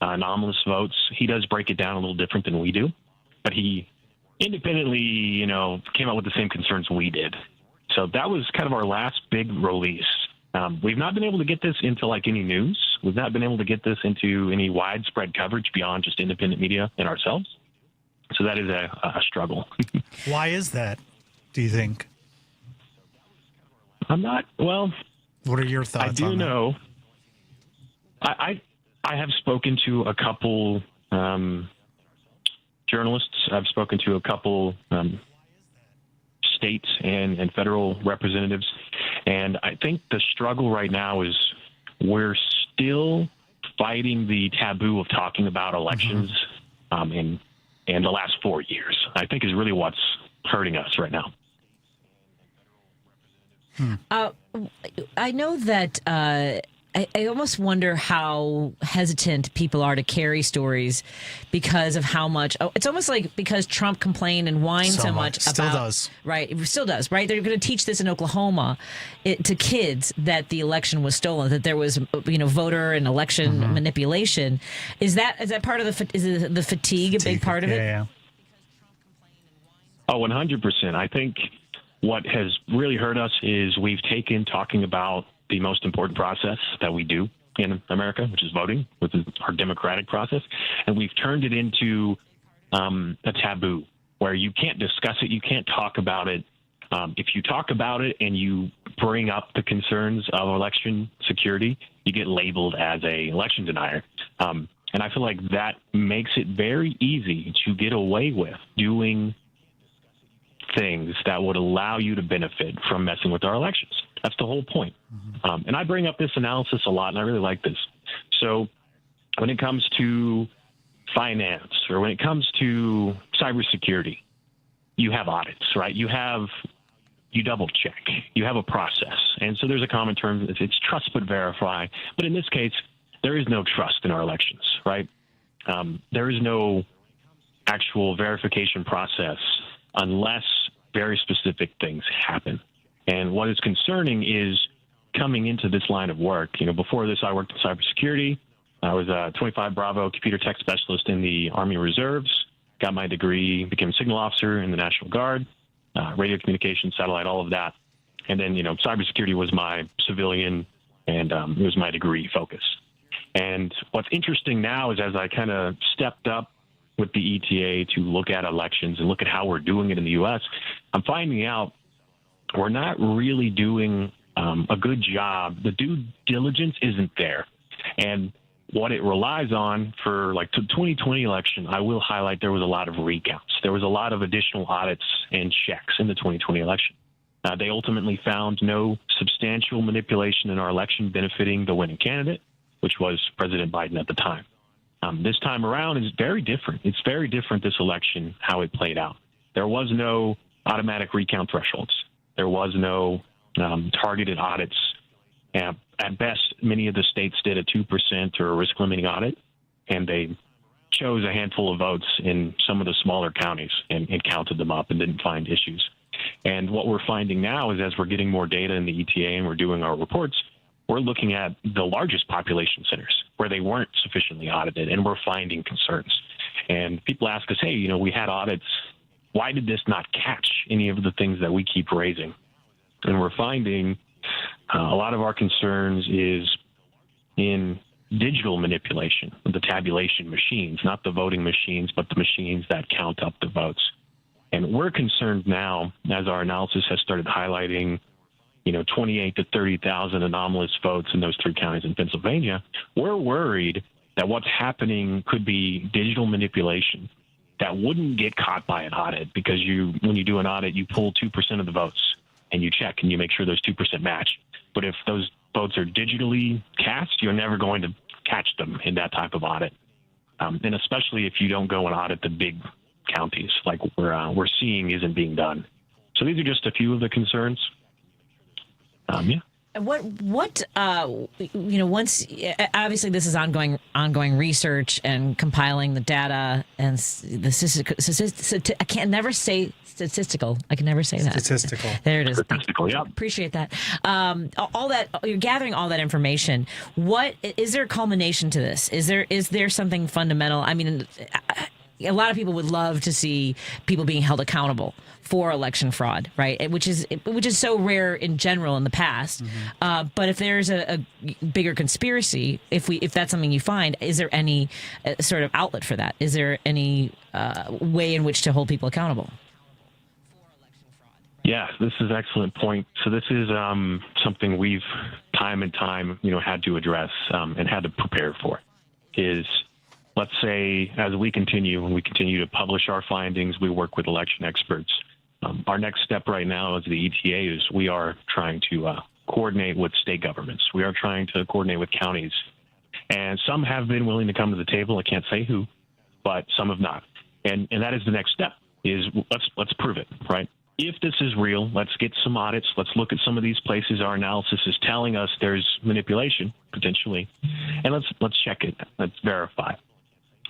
anomalous votes. He does break it down a little different than we do, but he independently, came up with the same concerns we did. So that was kind of our last big release. We've not been able to get this into any news. We've not been able to get this into any widespread coverage beyond just independent media and ourselves. So that is a struggle. Why is that, do you think? I'm not, well. What are your thoughts I do on know. I have spoken to a couple journalists. I've spoken to a couple state and federal representatives. And I think the struggle right now is we're still fighting the taboo of talking about elections in the last 4 years, I think is really what's hurting us right now. I know that I almost wonder how hesitant people are to carry stories because of how much. It's almost like because Trump complained and whined so much about. Still does. Right. It still does. Right. They're going to teach this in Oklahoma to kids that the election was stolen, that there was, voter and election manipulation. Is that part of the fatigue a big part of it? Yeah. Oh, 100%. I think what has really hurt us is we've taken talking about the most important process that we do in America, which is voting, which is our democratic process, and we've turned it into a taboo where you can't discuss it, you can't talk about it. If you talk about it and you bring up the concerns of election security, you get labeled as a election denier. And I feel like that makes it very easy to get away with doing things that would allow you to benefit from messing with our elections. That's the whole point. And I bring up this analysis a lot, and I really like this. So when it comes to finance or when it comes to cybersecurity, you have audits, right? You double check. You have a process. And so there's a common term. It's trust but verify. But in this case, there is no trust in our elections, right? There is no actual verification process unless very specific things happen. And what is concerning is coming into this line of work. Before this, I worked in cybersecurity. I was a 25 Bravo computer tech specialist in the Army Reserves, got my degree, became a signal officer in the National Guard, radio communications, satellite, all of that. And then, cybersecurity was my civilian and it was my degree focus. And what's interesting now is as I kind of stepped up with the ETA to look at elections and look at how we're doing it in the U.S., I'm finding out we're not really doing a good job. The due diligence isn't there. And what it relies on for like the 2020 election, I will highlight there was a lot of recounts. There was a lot of additional audits and checks in the 2020 election. They ultimately found no substantial manipulation in our election benefiting the winning candidate, which was President Biden at the time. This time around is very different. It's very different this election, how it played out. There was no automatic recount thresholds. There was no targeted audits. At best, many of the states did a 2% or a risk-limiting audit, and they chose a handful of votes in some of the smaller counties and counted them up and didn't find issues. And what we're finding now is as we're getting more data in the ETA and we're doing our reports, we're looking at the largest population centers where they weren't sufficiently audited, and we're finding concerns. And people ask us, hey, we had audits. Why did this not catch any of the things that we keep raising? And we're finding a lot of our concerns is in digital manipulation, the tabulation machines, not the voting machines, but the machines that count up the votes. And we're concerned now, as our analysis has started highlighting, 28 to 30,000 anomalous votes in those 3 counties in Pennsylvania. We're worried that what's happening could be digital manipulation that wouldn't get caught by an audit because when you do an audit, you pull 2% of the votes and you check and you make sure those 2% match. But if those votes are digitally cast, you're never going to catch them in that type of audit. And especially if you don't go and audit the big counties like we're seeing isn't being done. So these are just a few of the concerns. Yeah. What once obviously this is ongoing research and compiling the data and I can never say statistical. I can never say that. Statistical. There it is. Statistical, yeah. Appreciate that. All that you're gathering all that information. What is there a culmination to this? Is there something fundamental? I mean, a lot of people would love to see people being held accountable for election fraud, right? Which is so rare in general in the past. Mm-hmm. But if there's a bigger conspiracy, if that's something you find, is there any sort of outlet for that? Is there any way in which to hold people accountable? Yeah, this is an excellent point. So this is something we've time and time, had to address and had to prepare for. Is let's say as we continue to publish our findings, we work with election experts. Our next step right now as the ETA is we are trying to coordinate with state governments. We are trying to coordinate with counties. And some have been willing to come to the table. I can't say who, but some have not. And that is the next step is let's prove it, right? If this is real, let's get some audits. Let's look at some of these places our analysis is telling us there's manipulation, potentially. And let's check it. Let's verify.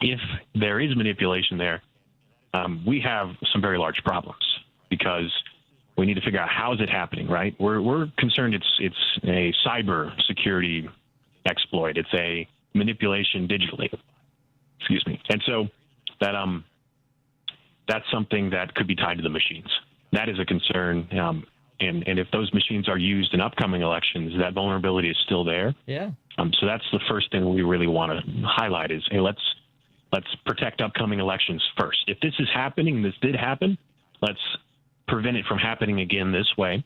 If there is manipulation there, we have some very large problems because we need to figure out how is it happening, right? We're concerned it's a cyber security exploit. It's a manipulation digitally. Excuse me. And so that's something that could be tied to the machines. That is a concern. And if those machines are used in upcoming elections, that vulnerability is still there. Yeah. So that's the first thing we really want to highlight is, hey, let's protect upcoming elections first. If this is happening, this did happen, let's prevent it from happening again this way.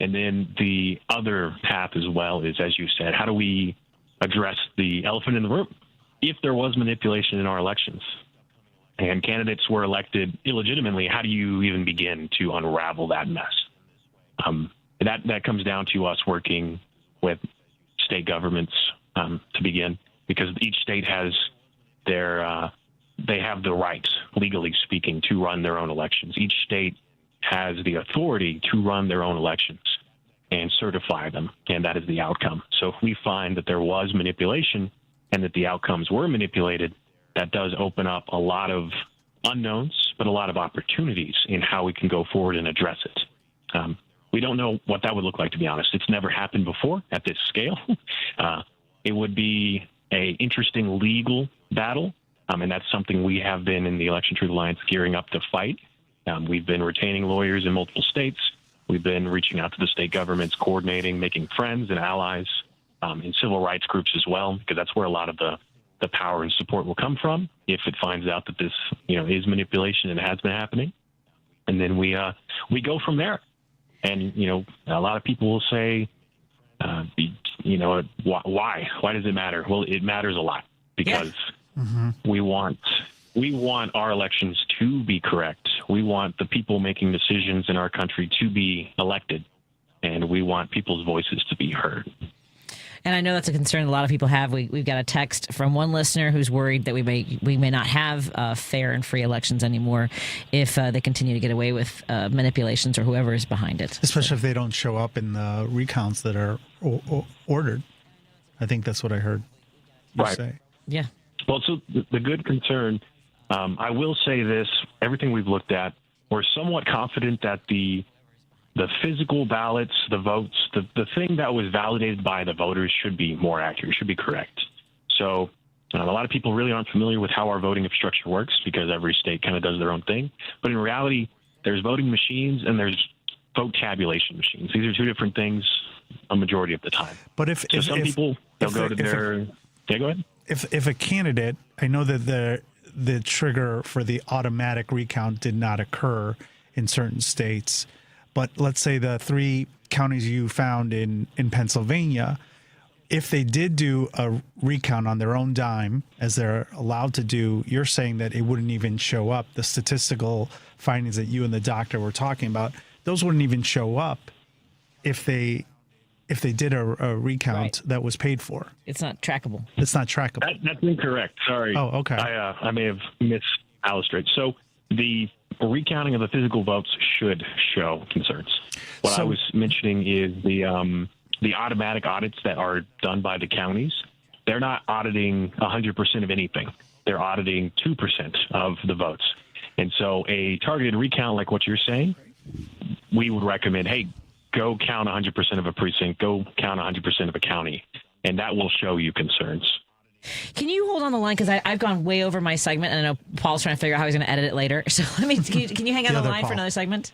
And then the other path as well is, as you said, how do we address the elephant in the room? If there was manipulation in our elections and candidates were elected illegitimately, how do you even begin to unravel that mess? That comes down to us working with state governments to begin, because each state has they have the right, legally speaking, to run their own elections. Each state has the authority to run their own elections and certify them, and that is the outcome. So if we find that there was manipulation and that the outcomes were manipulated, that does open up a lot of unknowns, but a lot of opportunities in how we can go forward and address it. We don't know what that would look like, to be honest. It's never happened before at this scale. It would be an interesting legal battle, and that's something we have been in the Election Truth Alliance gearing up to fight. We've been retaining lawyers in multiple states. We've been reaching out to the state governments, coordinating, making friends and allies in civil rights groups as well, because that's where a lot of the power and support will come from if it finds out that this is manipulation and has been happening. And then we go from there. And, a lot of people will say, why? Why does it matter? Well, it matters a lot because we want our elections to be correct. We want the people making decisions in our country to be elected, and we want people's voices to be heard. And I know that's a concern a lot of people have. We've got a text from one listener who's worried that we may not have fair and free elections anymore if they continue to get away with manipulations or whoever is behind it. Especially if they don't show up in the recounts that are ordered. I think that's what I heard you say. Yeah. Well, so the good concern, I will say this, everything we've looked at, we're somewhat confident that the physical ballots, the votes, the thing that was validated by the voters should be more accurate, should be correct. So a lot of people really aren't familiar with how our voting infrastructure works because every state kind of does their own thing. But in reality, there's voting machines and there's vote tabulation machines. These are two different things a majority of the time. But if people, they'll go to their... Yeah, go ahead. If a candidate, I know that the trigger for the automatic recount did not occur in certain states, but let's say the 3 counties you found in Pennsylvania, if they did do a recount on their own dime, as they're allowed to do, you're saying that it wouldn't even show up. The statistical findings that you and the doctor were talking about, those wouldn't even show up if they did a recount that was paid for. It's not trackable. It's not trackable. That's incorrect. Sorry. Oh, okay. I may have misillustrated. So the recounting of the physical votes should show concerns. What I was mentioning is the automatic audits that are done by the counties. They're not auditing 100% of anything. They're auditing 2% of the votes. And so a targeted recount like what you're saying, we would recommend, hey, go count 100% of a precinct, go count 100% of a county, and that will show you concerns. Can you hold on the line? Because I've gone way over my segment, and I know Paul's trying to figure out how he's going to edit it later. So can you hang on the line for another segment?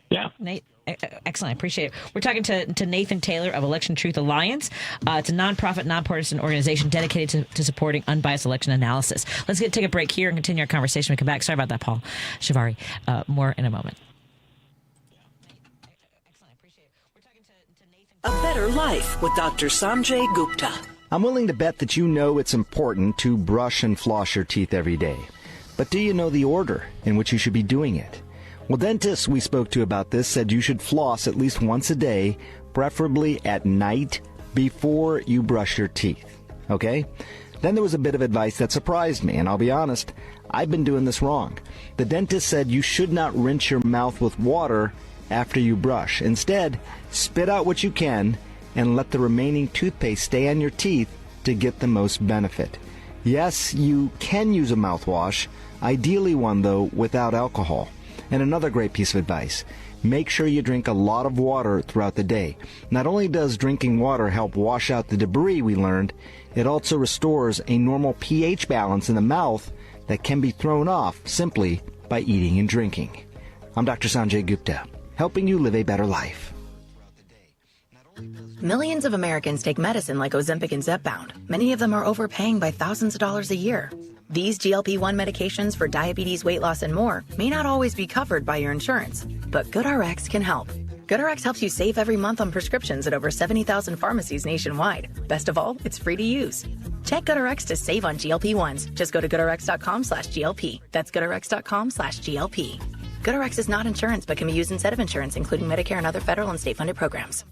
Yeah. Nate, excellent. I appreciate it. We're talking to Nathan Taylor of Election Truth Alliance. It's a nonprofit, nonpartisan organization dedicated to supporting unbiased election analysis. Let's take a break here and continue our conversation. We come back. Sorry about that, Paul Farahvar. More in a moment. A Better Life with Dr. Sanjay Gupta. I'm willing to bet that you know it's important to brush and floss your teeth every day. But do you know the order in which you should be doing it? Well, dentists we spoke to about this said you should floss at least once a day, preferably at night before you brush your teeth. Okay? Then there was a bit of advice that surprised me, and I'll be honest, I've been doing this wrong. The dentist said you should not rinse your mouth with water after you brush. Instead, spit out what you can and let the remaining toothpaste stay on your teeth to get the most benefit. Yes, you can use a mouthwash, ideally one, though, without alcohol. And another great piece of advice, make sure you drink a lot of water throughout the day. Not only does drinking water help wash out the debris we learned, it also restores a normal pH balance in the mouth that can be thrown off simply by eating and drinking. I'm Dr. Sanjay Gupta, helping you live a better life. Millions of Americans take medicine like Ozempic and Zepbound. Many of them are overpaying by thousands of dollars a year. These GLP-1 medications for diabetes, weight loss, and more may not always be covered by your insurance, but GoodRx can help. GoodRx helps you save every month on prescriptions at over 70,000 pharmacies nationwide. Best of all, it's free to use. Check GoodRx to save on GLP-1s. Just go to GoodRx.com/GLP. That's GoodRx.com/GLP. GoodRx is not insurance but can be used instead of insurance, including Medicare and other federal and state-funded programs.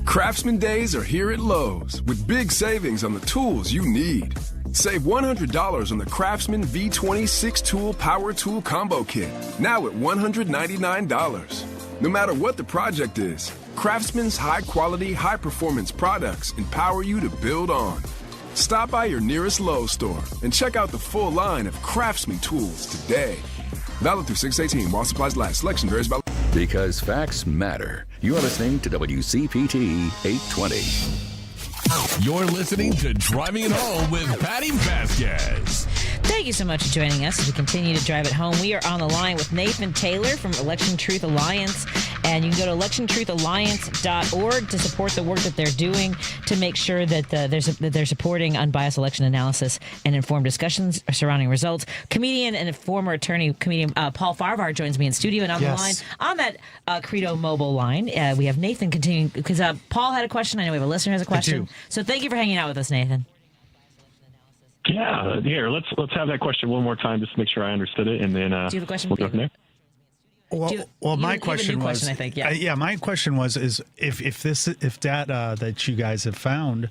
Craftsman Days are here at Lowe's with big savings on the tools you need. Save $100 on the Craftsman V20 6-tool Power Tool Combo Kit, now at $199. No matter what the project is, Craftsman's high-quality, high-performance products empower you to build on. Stop by your nearest Lowe's store and check out the full line of Craftsman tools today. Valid through 6/18 while supplies last. Selection varies by... Because facts matter. You are listening to WCPT 820. You're listening to Driving It Home with Patti Vasquez. Thank you so much for joining us as we continue to drive it home. We are on the line with Nathan Taylor from Election Truth Alliance, and you can go to electiontruthalliance.org to support the work that they're doing to make sure that they're supporting unbiased election analysis and informed discussions surrounding results. Comedian and former attorney, Paul Farahvar joins me in studio, and on the line, on that Credo mobile line, we have Nathan continuing, because Paul had a question. I know we have a listener who has a question. So thank you for hanging out with us, Nathan. Yeah, here, let's have that question one more time just to make sure I understood it, and then do you have a question? We'll go from there. Well, my question was, question, I think, my question was, if data that you guys have found,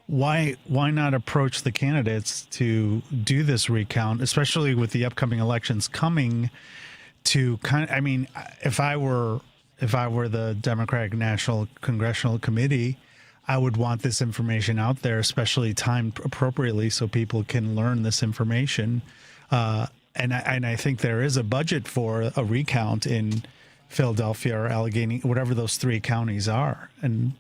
why not approach the candidates to do this recount, especially with the upcoming elections coming? If I were the Democratic National Congressional Committee, I would want this information out there, especially timed appropriately, so people can learn this information. And I think there is a budget for a recount in Philadelphia or Allegheny, whatever those three counties are. And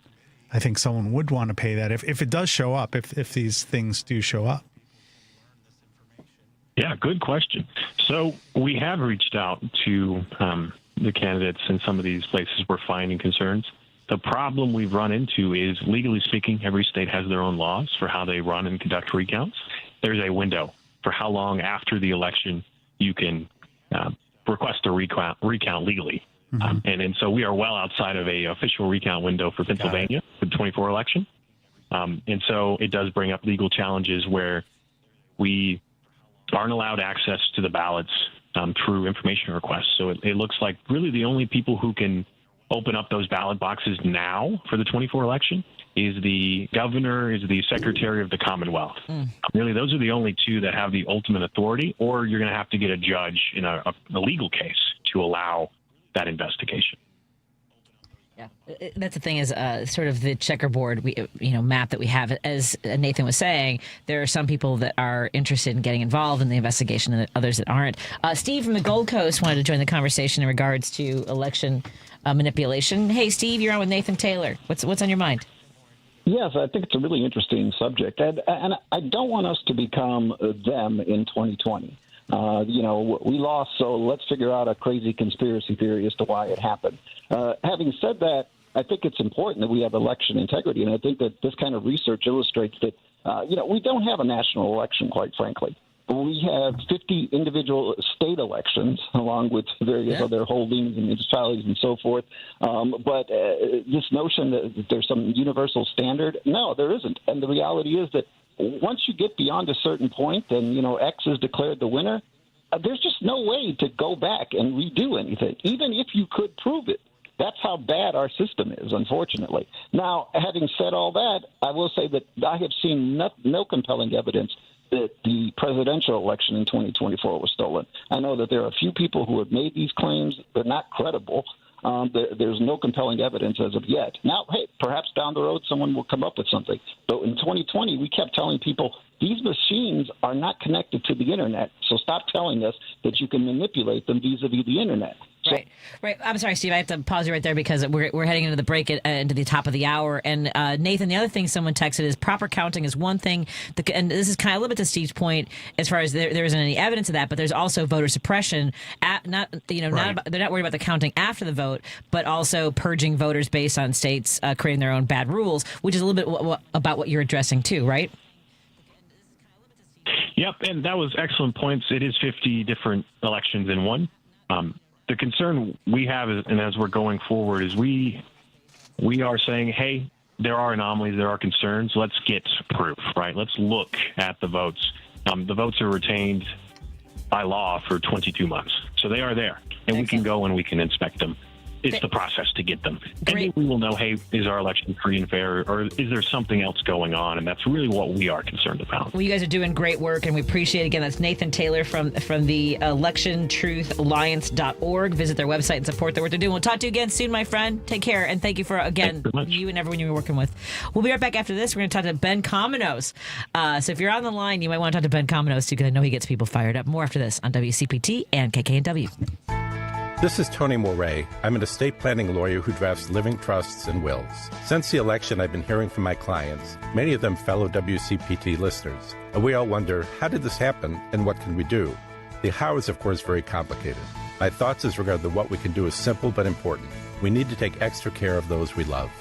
I think someone would want to pay that if it does show up, if these things do show up. Yeah, good question. So we have reached out to the candidates in some of these places we're finding concerns. The problem we've run into is, legally speaking, every state has their own laws for how they run and conduct recounts. There's a window for how long after the election you can request a recount legally. Mm-hmm. And so we are well outside of a official recount window for Pennsylvania for the 24 election. And so it does bring up legal challenges where we aren't allowed access to the ballots through information requests. So it looks like really the only people who can open up those ballot boxes now for the 24 election is the governor, is the secretary of the Commonwealth. Really, those are the only two that have the ultimate authority, or you're going to have to get a judge in a legal case to allow that investigation. Yeah, that's the thing, is sort of the checkerboard map that we have. As Nathan was saying, there are some people that are interested in getting involved in the investigation and others that aren't. Steve from the Gold Coast wanted to join the conversation in regards to election manipulation. Hey, Steve, you're on with Nathan Taylor. What's on your mind? Yes, I think it's a really interesting subject, and I don't want us to become them in 2020. We lost, so let's figure out a crazy conspiracy theory as to why it happened. Having said that, I think it's important that we have election integrity, and I think that this kind of research illustrates that, we don't have a national election, quite frankly. We have 50 individual state elections, along with various other holdings and municipalities and so forth. But this notion that there's some universal standard, no, there isn't. And the reality is that once you get beyond a certain point, and, X is declared the winner, there's just no way to go back and redo anything, even if you could prove it. That's how bad our system is, unfortunately. Now, having said all that, I will say that I have seen no compelling evidence that the presidential election in 2024 was stolen. I know that there are a few people who have made these claims. They're not credible. There's no compelling evidence as of yet. Now, hey, perhaps down the road someone will come up with something. But in 2020, we kept telling people these machines are not connected to the Internet, so stop telling us that you can manipulate them vis-a-vis the Internet. Right. I'm sorry, Steve. I have to pause you right there because we're heading into the break, into the top of the hour. And Nathan, the other thing someone texted is proper counting is one thing, and this is kind of a little bit to Steve's point as far as there isn't any evidence of that, but there's also voter suppression. They're not worried about the counting after the vote, but also purging voters based on states creating their own bad rules, which is a little bit about what you're addressing too, right? Yep, and that was excellent points. It is 50 different elections in one. the concern we have, and as we're going forward, is we are saying, hey, there are anomalies, there are concerns. Let's get proof, right? Let's look at the votes. The votes are retained by law for 22 months. So they are there, and we can go and we can inspect them. It's the process to get them. And then we will know, hey, is our election free and fair, or is there something else going on? And that's really what we are concerned about. Well, you guys are doing great work, and we appreciate it. Again, that's Nathan Taylor from the electiontruthalliance.org. Visit their website and support the work they're doing. We'll talk to you again soon, my friend. Take care, and thank you for, again, you and everyone you're working with. We'll be right back after this. We're going to talk to Ben Cominos. So if you're on the line, you might want to talk to Ben Cominos, too, because I know he gets people fired up. More after this on WCPT and KKNW. This is Tony Moray. I'm an estate planning lawyer who drafts living trusts and wills. Since the election, I've been hearing from my clients, many of them fellow WCPT listeners. And we all wonder, how did this happen and what can we do? The how is, of course, very complicated. My thoughts as regard to what we can do is simple but important. We need to take extra care of those we love.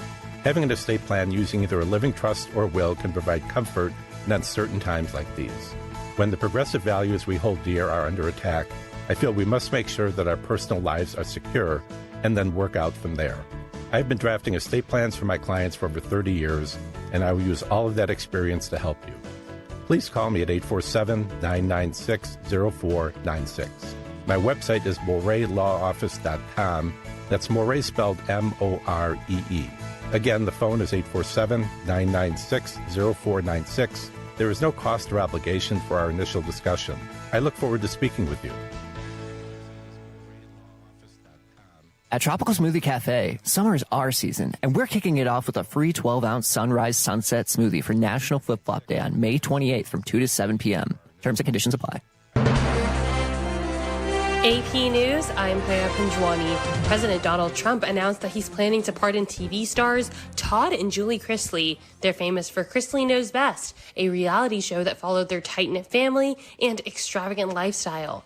Having an estate plan using either a living trust or will can provide comfort in uncertain times like these. When the progressive values we hold dear are under attack, I feel we must make sure that our personal lives are secure and then work out from there. I've been drafting estate plans for my clients for over 30 years, and I will use all of that experience to help you. Please call me at 847-996-0496. My website is moraylawoffice.com. That's Moray spelled M-O-R-E-E. Again, the phone is 847-996-0496. There is no cost or obligation for our initial discussion. I look forward to speaking with you. At Tropical Smoothie Cafe, summer is our season, and we're kicking it off with a free 12-ounce Sunrise Sunset smoothie for National Flip-Flop Day on May 28th from 2 to 7 p.m. Terms and conditions apply. AP News, I'm Haya Panjwani. President Donald Trump announced that he's planning to pardon TV stars Todd and Julie Chrisley. They're famous for Chrisley Knows Best, a reality show that followed their tight-knit family and extravagant lifestyle.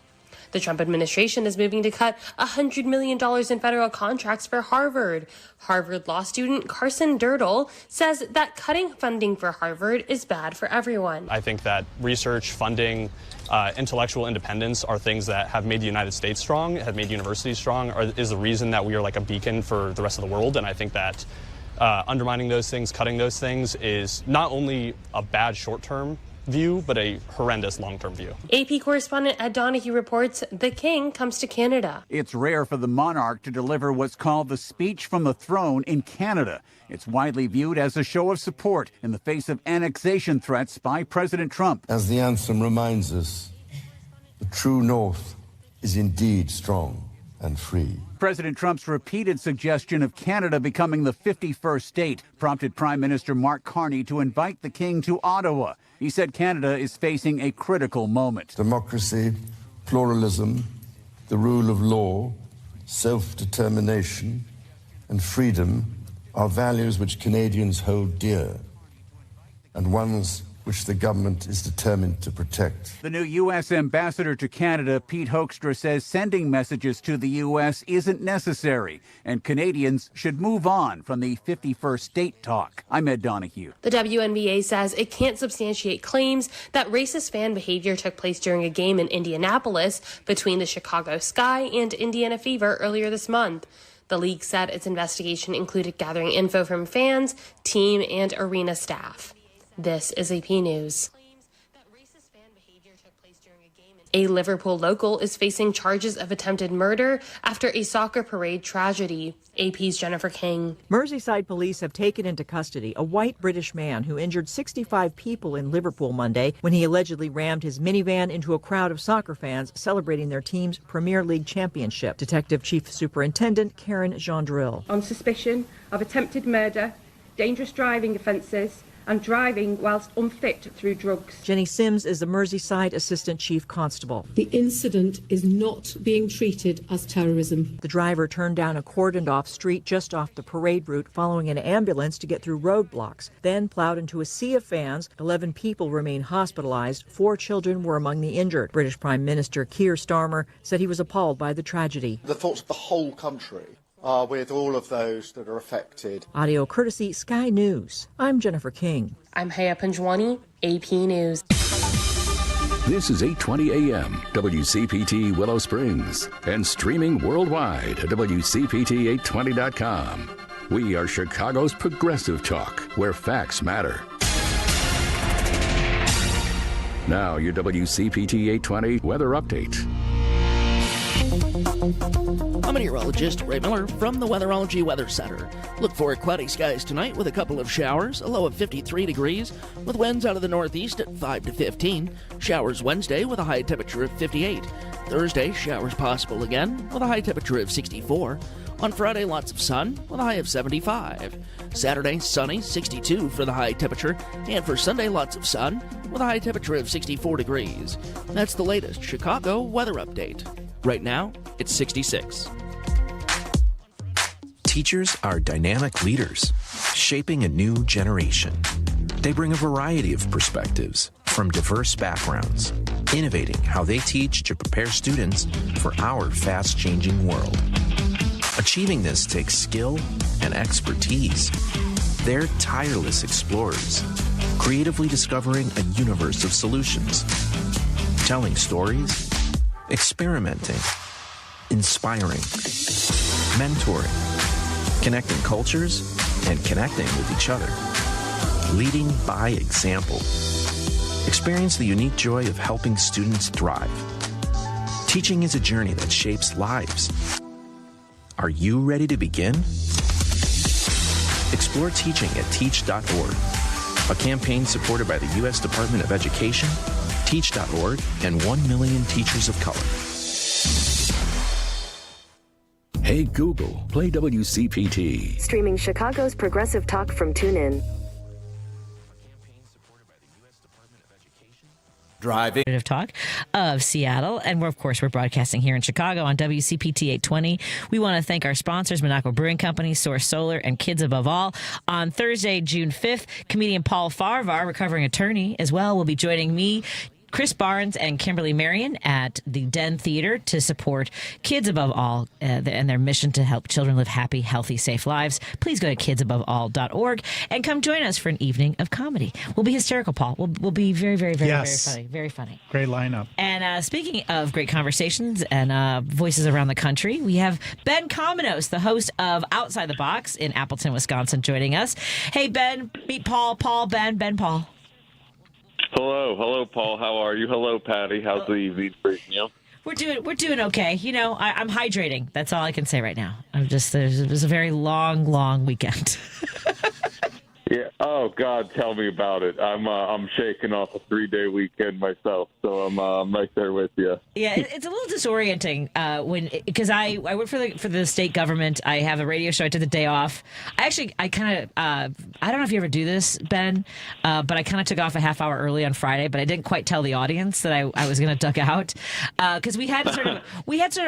The Trump administration is moving to cut $100 million in federal contracts for Harvard. Harvard law student Carson Dirtle says that cutting funding for Harvard is bad for everyone. I think that research, funding, intellectual independence are things that have made the United States strong, have made universities strong, is the reason that we are like a beacon for the rest of the world. And I think that undermining those things, cutting those things is not only a bad short-term view, but a horrendous long-term view. AP correspondent Ed Donahue reports the king comes to Canada. It's rare for the monarch to deliver what's called the speech from the throne in Canada. It's widely viewed as a show of support in the face of annexation threats by President Trump. As the anthem reminds us, the true north is indeed strong and free. President Trump's repeated suggestion of Canada becoming the 51st state prompted Prime Minister Mark Carney to invite the king to Ottawa. He said Canada is facing a critical moment. Democracy, pluralism, the rule of law, self-determination, and freedom are values which Canadians hold dear, and ones which the government is determined to protect. The new U.S. ambassador to Canada, Pete Hoekstra, says sending messages to the U.S. isn't necessary, and Canadians should move on from the 51st state talk. I'm Ed Donahue. The WNBA says it can't substantiate claims that racist fan behavior took place during a game in Indianapolis between the Chicago Sky and Indiana Fever earlier this month. The league said its investigation included gathering info from fans, team, and arena staff. This is AP News. A Liverpool local is facing charges of attempted murder after a soccer parade tragedy. AP's Jennifer King. Merseyside police have taken into custody a white British man who injured 65 people in Liverpool Monday when he allegedly rammed his minivan into a crowd of soccer fans celebrating their team's Premier League championship. Detective Chief Superintendent Karen Gendril. On suspicion of attempted murder, dangerous driving offences, and driving whilst unfit through drugs. Jenny Sims is the Merseyside Assistant Chief Constable. The incident is not being treated as terrorism. The driver turned down a cordoned-off street just off the parade route following an ambulance to get through roadblocks, then plowed into a sea of fans. 11 people remain hospitalized. 4 children were among the injured. British Prime Minister Keir Starmer said he was appalled by the tragedy. The thoughts of the whole country are with all of those that are affected. Audio courtesy Sky News. I'm Jennifer King. I'm Haya Panjwani, AP News. This is 820 AM, WCPT Willow Springs, and streaming worldwide at WCPT820.com. We are Chicago's progressive talk, where facts matter. Now, your WCPT 820 weather update. I'm meteorologist Ray Miller from the Weatherology Weather Center. Look for cloudy skies tonight with a couple of showers, a low of 53 degrees, with winds out of the northeast at 5 to 15. Showers Wednesday with a high temperature of 58. Thursday, showers possible again with a high temperature of 64. On Friday, lots of sun with a high of 75. Saturday, sunny, 62 for the high temperature. And for Sunday, lots of sun with a high temperature of 64 degrees. That's the latest Chicago weather update. Right now, it's 66. Teachers are dynamic leaders, shaping a new generation. They bring a variety of perspectives from diverse backgrounds, innovating how they teach to prepare students for our fast-changing world. Achieving this takes skill and expertise. They're tireless explorers, creatively discovering a universe of solutions, telling stories, experimenting, inspiring, mentoring, connecting cultures, and connecting with each other. Leading by example. Experience the unique joy of helping students thrive. Teaching is a journey that shapes lives. Are you ready to begin? Explore teaching at teach.org, a campaign supported by the U.S. Department of Education, Teach.org, and 1 million teachers of color. Hey Google, play WCPT. Streaming Chicago's progressive talk from TuneIn. Driving talk of Seattle, and we're broadcasting here in Chicago on WCPT 820. We want to thank our sponsors, Monaco Brewing Company, Source Solar, and Kids Above All. On Thursday, June 5th, comedian Paul Farahvar, recovering attorney as well, will be joining me, Chris Barnes, and Kimberly Marion at the Den Theater to support Kids Above All and their mission to help children live happy, healthy, safe lives. Please go to kidsaboveall.org and come join us for an evening of comedy. We'll be hysterical, Paul. We'll be very, very, very, very funny. Very funny. Great lineup. And speaking of great conversations and voices around the country, we have Ben Cominos, the host of Outside the Box in Appleton, Wisconsin, joining us. Hey, Ben, meet Paul. Paul, Ben, Paul. Hello, Paul. How are you? Hello, Patty. How's the evening treating you? We're doing okay. You know, I'm hydrating. That's all I can say right now. It was a very long weekend. Yeah. Oh God, tell me about it. I'm shaking off a 3-day weekend myself, so I'm right there with you. Yeah, it's a little disorienting because I work for the state government. I have a radio show. I took the day off. I kind of I don't know if you ever do this, Ben, but I kind of took off a half hour early on Friday, but I didn't quite tell the audience that I was going to duck out because we had sort of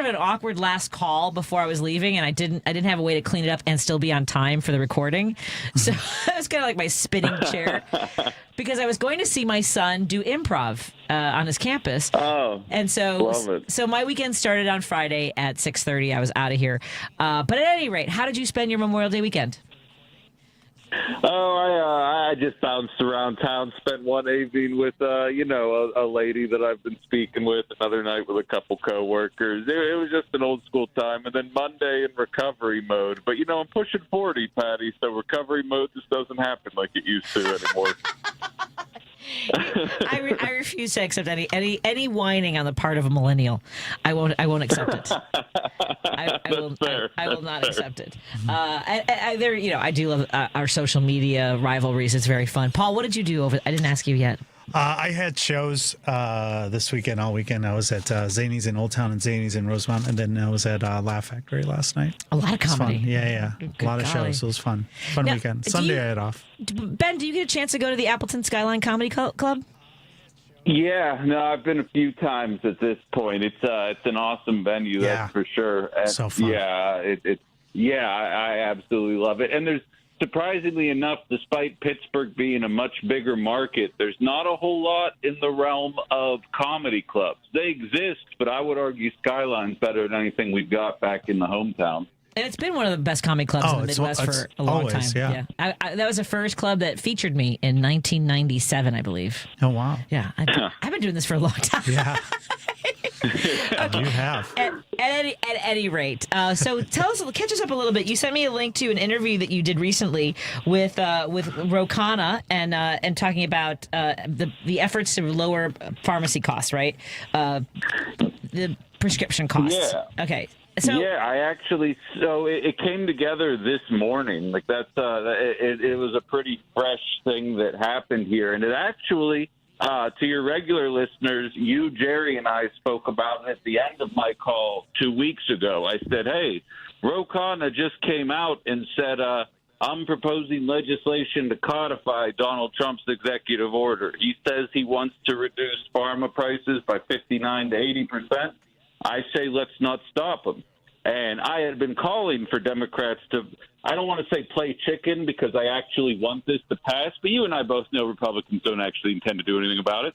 an awkward last call before I was leaving, and I didn't have a way to clean it up and still be on time for the recording. So it was kind of like my spinning chair because I was going to see my son do improv on his campus. Oh, and so my weekend started on Friday at 6:30. I was out of here. But at any rate, how did you spend your Memorial Day weekend? Oh, I just bounced around town, spent one evening with, a lady that I've been speaking with, another night with a couple coworkers. It was just an old school time. And then Monday in recovery mode. But, I'm pushing 40, Patty, so recovery mode just doesn't happen like it used to anymore. I refuse to accept any whining on the part of a millennial. I won't accept it. I will not accept it. I do love our social media rivalries. It's very fun. Paul, what did you do I didn't ask you yet. I had shows this weekend, all weekend. I was at Zanies in Old Town and Zanies in Rosemount, and then I was at Laugh Factory last night. A lot of comedy. Fun. Yeah. A lot of shows. It was fun. Fun weekend. Sunday I had off. Ben, do you get a chance to go to the Appleton Skyline Comedy Club? Yeah, no, I've been a few times at this point. It's an awesome venue, that's for sure. And so fun. Yeah, I absolutely love it. And there's surprisingly enough, despite Pittsburgh being a much bigger market, there's not a whole lot in the realm of comedy clubs. They exist, but I would argue Skyline's better than anything we've got back in the hometown. And it's been one of the best comedy clubs in the Midwest for a long time. Yeah. That was the first club that featured me in 1997, I believe. Oh, wow. Yeah. I've been doing this for a long time. Yeah. Okay. You have. At any rate, so catch us up a little bit. You sent me a link to an interview that you did recently with Ro Khanna and talking about the efforts to lower pharmacy costs, right? The prescription costs. Yeah. Okay. So it came together this morning. Like it was a pretty fresh thing that happened here, and it actually. To your regular listeners, you, Jerry, and I spoke about it at the end of my call 2 weeks ago. I said, hey, Ro Khanna just came out and said, I'm proposing legislation to codify Donald Trump's executive order. He says he wants to reduce pharma prices by 59 to 80%. I say let's not stop him. And I had been calling for Democrats to, I don't want to say play chicken because I actually want this to pass, but you and I both know Republicans don't actually intend to do anything about it.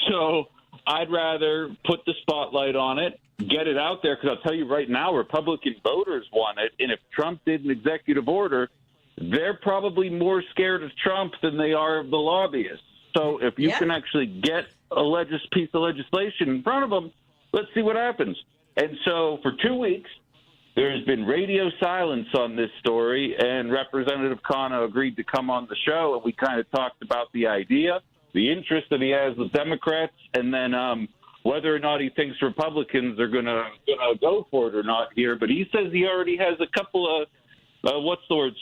So I'd rather put the spotlight on it, get it out there, because I'll tell you right now, Republican voters want it. And if Trump did an executive order, they're probably more scared of Trump than they are of the lobbyists. So if you can actually get a piece of legislation in front of them, let's see what happens. And so for 2 weeks, there's been radio silence on this story, and Representative Khanna agreed to come on the show, and we kind of talked about the idea, the interest that he has with Democrats, and then whether or not he thinks Republicans are going to go for it or not here. But he says he already has a couple of,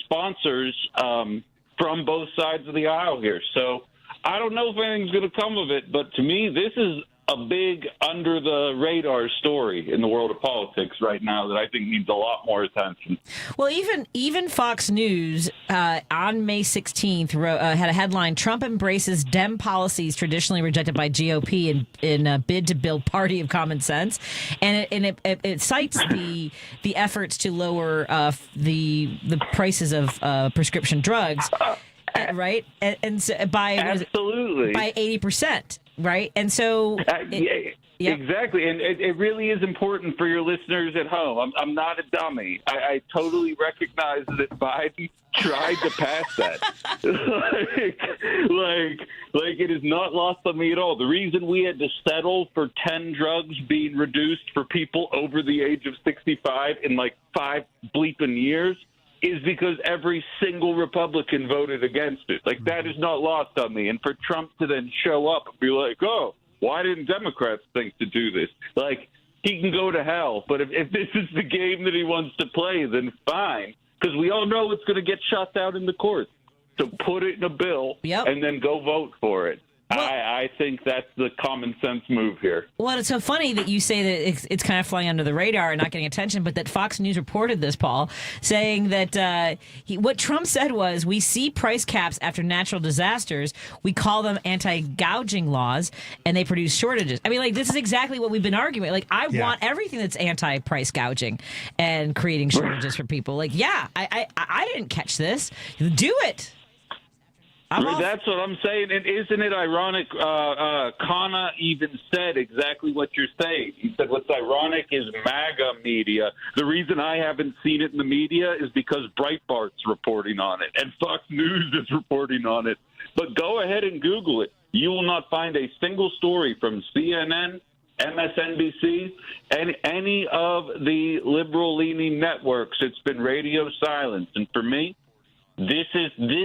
sponsors from both sides of the aisle here. So I don't know if anything's going to come of it, but to me, this is a big under-the-radar story in the world of politics right now that I think needs a lot more attention. Well, even Fox News on May 16th had a headline, Trump embraces Dem policies traditionally rejected by GOP in a bid to build party of common sense. And it cites the efforts to lower the prices of prescription drugs, right? And so by 80%. Right. And so exactly. And it really is important for your listeners at home. I'm not a dummy. I totally recognize that Biden tried to pass that. like it is not lost on me at all. The reason we had to settle for 10 drugs being reduced for people over the age of 65 in 5 bleeping years is because every single Republican voted against it. That is not lost on me. And for Trump to then show up and be like, oh, why didn't Democrats think to do this? He can go to hell. But if this is the game that he wants to play, then fine. Because we all know it's going to get shut down in the courts. So put it in a bill and then go vote for it. Well, I think that's the common sense move here. Well, it's so funny that you say that it's kind of flying under the radar and not getting attention, but that Fox News reported this, Paul, saying that what Trump said was, we see price caps after natural disasters. We call them anti-gouging laws, and they produce shortages. I mean, this is exactly what we've been arguing. I want everything that's anti-price gouging and creating shortages for people. I didn't catch this. Do it. That's what I'm saying. And isn't it ironic? Khanna even said exactly what you're saying. He said, what's ironic is MAGA media. The reason I haven't seen it in the media is because Breitbart's reporting on it and Fox News is reporting on it. But go ahead and Google it. You will not find a single story from CNN, MSNBC, and any of the liberal-leaning networks. It's been radio silence. And for me, This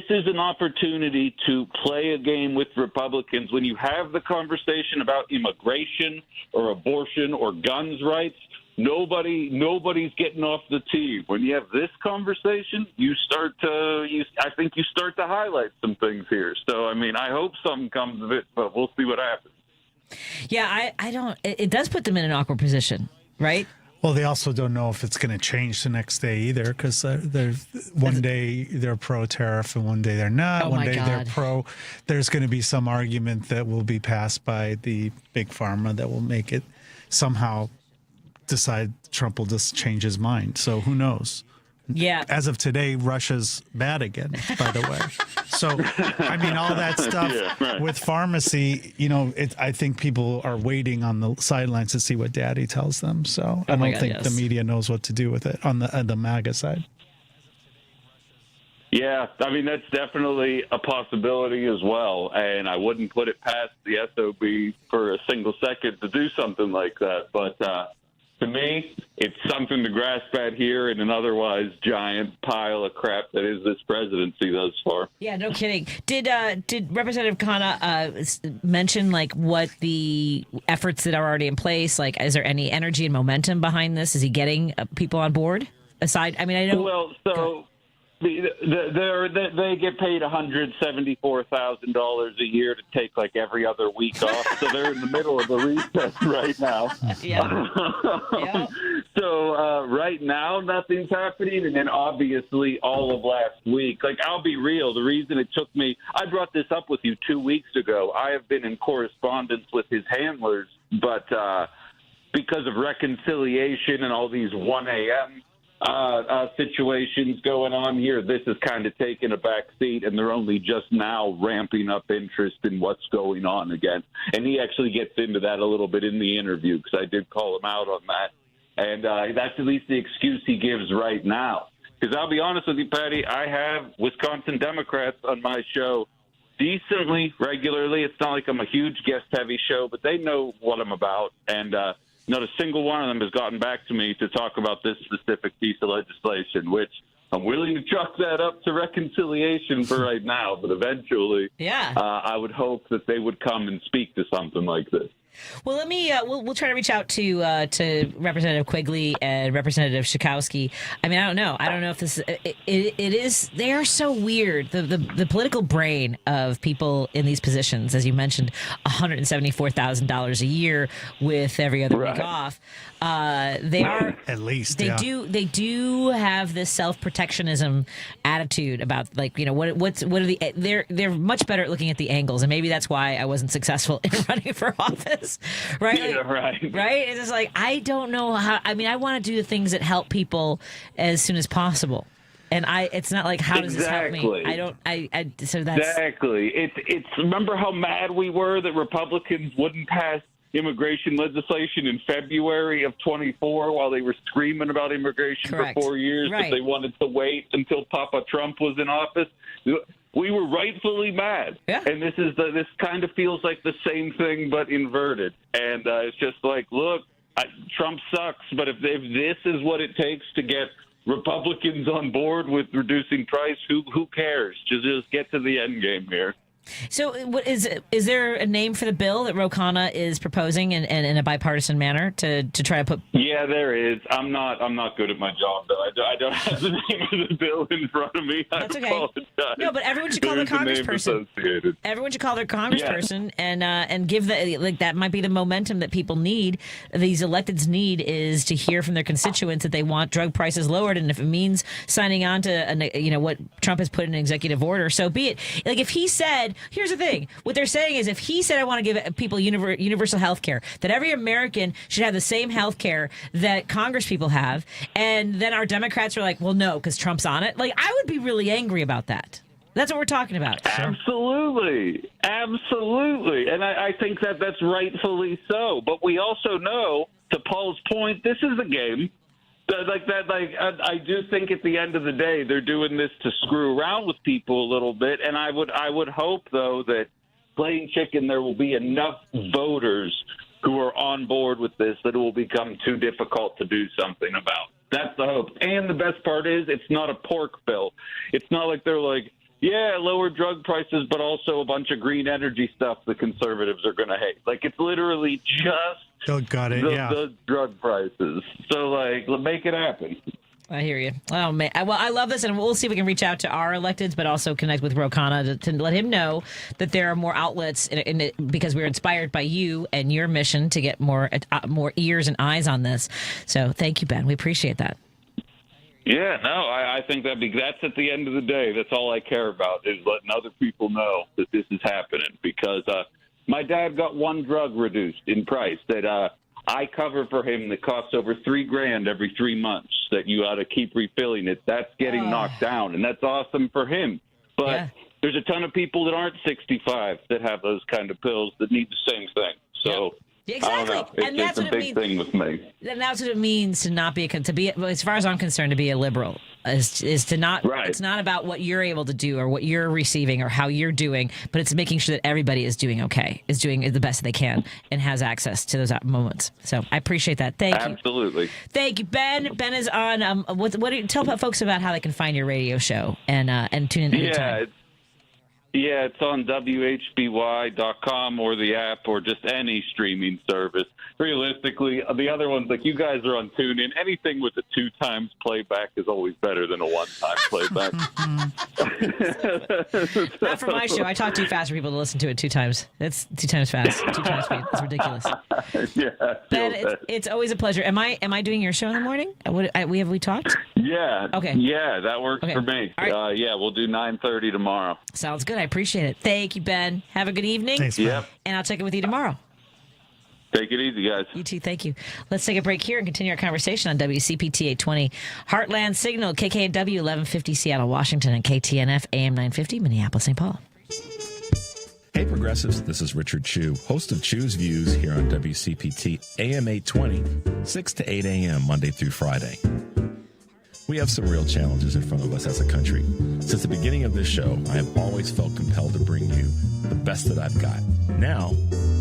is an opportunity to play a game with Republicans. When you have the conversation about immigration or abortion or guns rights, nobody's getting off the tee. When you have this conversation, I think you start to highlight some things here. So, I hope something comes of it, but we'll see what happens. Yeah, I don't. It does put them in an awkward position, right? Well, they also don't know if it's going to change the next day either, because one day they're pro-tariff and one day they're not. One day they're pro. There's going to be some argument that will be passed by the big pharma that will make it somehow decide Trump will just change his mind. So who knows? Yeah. As of today, Russia's bad again, by the way. So, I mean, all that stuff with pharmacy, you know, I think people are waiting on the sidelines to see what Daddy tells them. So I don't think the media knows what to do with it on the MAGA side. Yeah, I mean, that's definitely a possibility as well. And I wouldn't put it past the SOB for a single second to do something like that. But to me, it's something to grasp at here in an otherwise giant pile of crap that is this presidency thus far. Yeah, no kidding. Did Representative Khanna mention like what the efforts that are already in place? Like, is there any energy and momentum behind this? Is he getting people on board? Aside, I mean, I know. Well, so they get paid $174,000 a year to take like every other week off. So they're in the middle of a recess right now. Yeah. So right now, nothing's happening. And then obviously all of last week, like I'll be real, the reason it took me, I brought this up with you 2 weeks ago. I have been in correspondence with his handlers, but because of reconciliation and all these 1 a.m. Situations going on here, this has kind of taken a back seat, and they're only just now ramping up interest in what's going on again. And he actually gets into that a little bit in the interview because I did call him out on that. And that's at least the excuse he gives right now. Because I'll be honest with you, Patty, I have Wisconsin Democrats on my show decently, regularly. It's not like I'm a huge guest-heavy show, but they know what I'm about. And not a single one of them has gotten back to me to talk about this specific piece of legislation, which I'm willing to chalk that up to reconciliation for right now. But eventually, I would hope that they would come and speak to something like this. Well, let me. We'll try to reach out to Representative Quigley and Representative Schakowsky. I mean, I don't know. I don't know if this. It is. They are so weird. The political brain of people in these positions, as you mentioned, $174,000 a year with every other week off. They are at least. They do have this self-protectionism attitude about like what are the. They're much better at looking at the angles, and maybe that's why I wasn't successful in running for office. Right? Yeah, right. Right? It's just like, I don't know how, I mean, I want to do the things that help people as soon as possible. And it's not like, how does this help me? So that's. Exactly. It's, remember how mad we were that Republicans wouldn't pass immigration legislation in February of 24 while they were screaming about immigration for 4 years, but they wanted to wait until Papa Trump was in office. We were rightfully mad, and this kind of feels like the same thing but inverted. And it's just like, look, Trump sucks, but if this is what it takes to get Republicans on board with reducing price, who cares? Just get to the end game here. So, what is there a name for the bill that Ro Khanna is proposing in a bipartisan manner to try to put? Yeah, there is. I'm not good at my job, though. I don't have the name of the bill in front of me. That's okay. Apologize. No, but everyone should call their congressperson. Everyone should call their congressperson and give that might be the momentum that people need. These electeds need is to hear from their constituents that they want drug prices lowered, and if it means signing on to what Trump has put in an executive order, so be it. Like if he said. Here's the thing. What they're saying is if he said, I want to give people universal health care, that every American should have the same health care that Congress people have, and then our Democrats are like, well, no, because Trump's on it. Like, I would be really angry about that. That's what we're talking about. Absolutely. Absolutely. And I think that's rightfully so. But we also know, to Paul's point, this is a game. I do think at the end of the day they're doing this to screw around with people a little bit, and I would hope though that playing chicken there will be enough voters who are on board with this that it will become too difficult to do something about. That's the hope. And the best part is it's not a pork bill. It's not like they're like, yeah, lower drug prices, but also a bunch of green energy stuff the conservatives are going to hate. Like it's literally just. The drug prices. So, make it happen. I hear you. Oh, man. Well, I love this, and we'll see if we can reach out to our electeds, but also connect with Ro Khanna to let him know that there are more outlets because we're inspired by you and your mission to get more ears and eyes on this. So thank you, Ben. We appreciate that. Yeah, no, I think that's at the end of the day. That's all I care about is letting other people know that this is happening because my dad got one drug reduced in price that I cover for him that costs over $3,000 every 3 months that you ought to keep refilling it. That's getting knocked down, and that's awesome for him. But there's a ton of people that aren't 65 that have those kind of pills that need the same thing. So Exactly. I don't know. It's a big thing with me. And that's what it means to not be as far as I'm concerned, to be a liberal is to not. Right. It's not about what you're able to do or what you're receiving or how you're doing, but it's making sure that everybody is doing okay, is doing the best they can, and has access to those moments. So I appreciate that. Thank you. Absolutely. Thank you, Ben. Ben is on. Tell folks about how they can find your radio show and tune in anytime. It's on WHBY.com or the app or just any streaming service. Realistically, the other ones, like you guys are on TuneIn. Anything with a 2 times playback is always better than a 1 time playback. Not for my show. I talk too fast for people to listen to it 2 times. It's 2 times fast, 2 times speed. It's ridiculous. Ben, it's always a pleasure. Am I doing your show in the morning? Have we talked? Yeah. Okay. Yeah, that works for me. All right. We'll do 9:30 tomorrow. Sounds good. I appreciate it. Thank you, Ben. Have a good evening. Thanks, Ben. Yep. And I'll check in with you tomorrow. Take it easy, guys. You too. Thank you. Let's take a break here and continue our conversation on WCPT 820 Heartland Signal, KKNW 1150 Seattle, Washington, and KTNF AM 950 Minneapolis, St. Paul. Hey, progressives. This is Richard Chu, host of Chu's Views here on WCPT AM 820, 6 to 8 a.m. Monday through Friday. We have some real challenges in front of us as a country. Since the beginning of this show, I have always felt compelled to bring you the best that I've got. Now,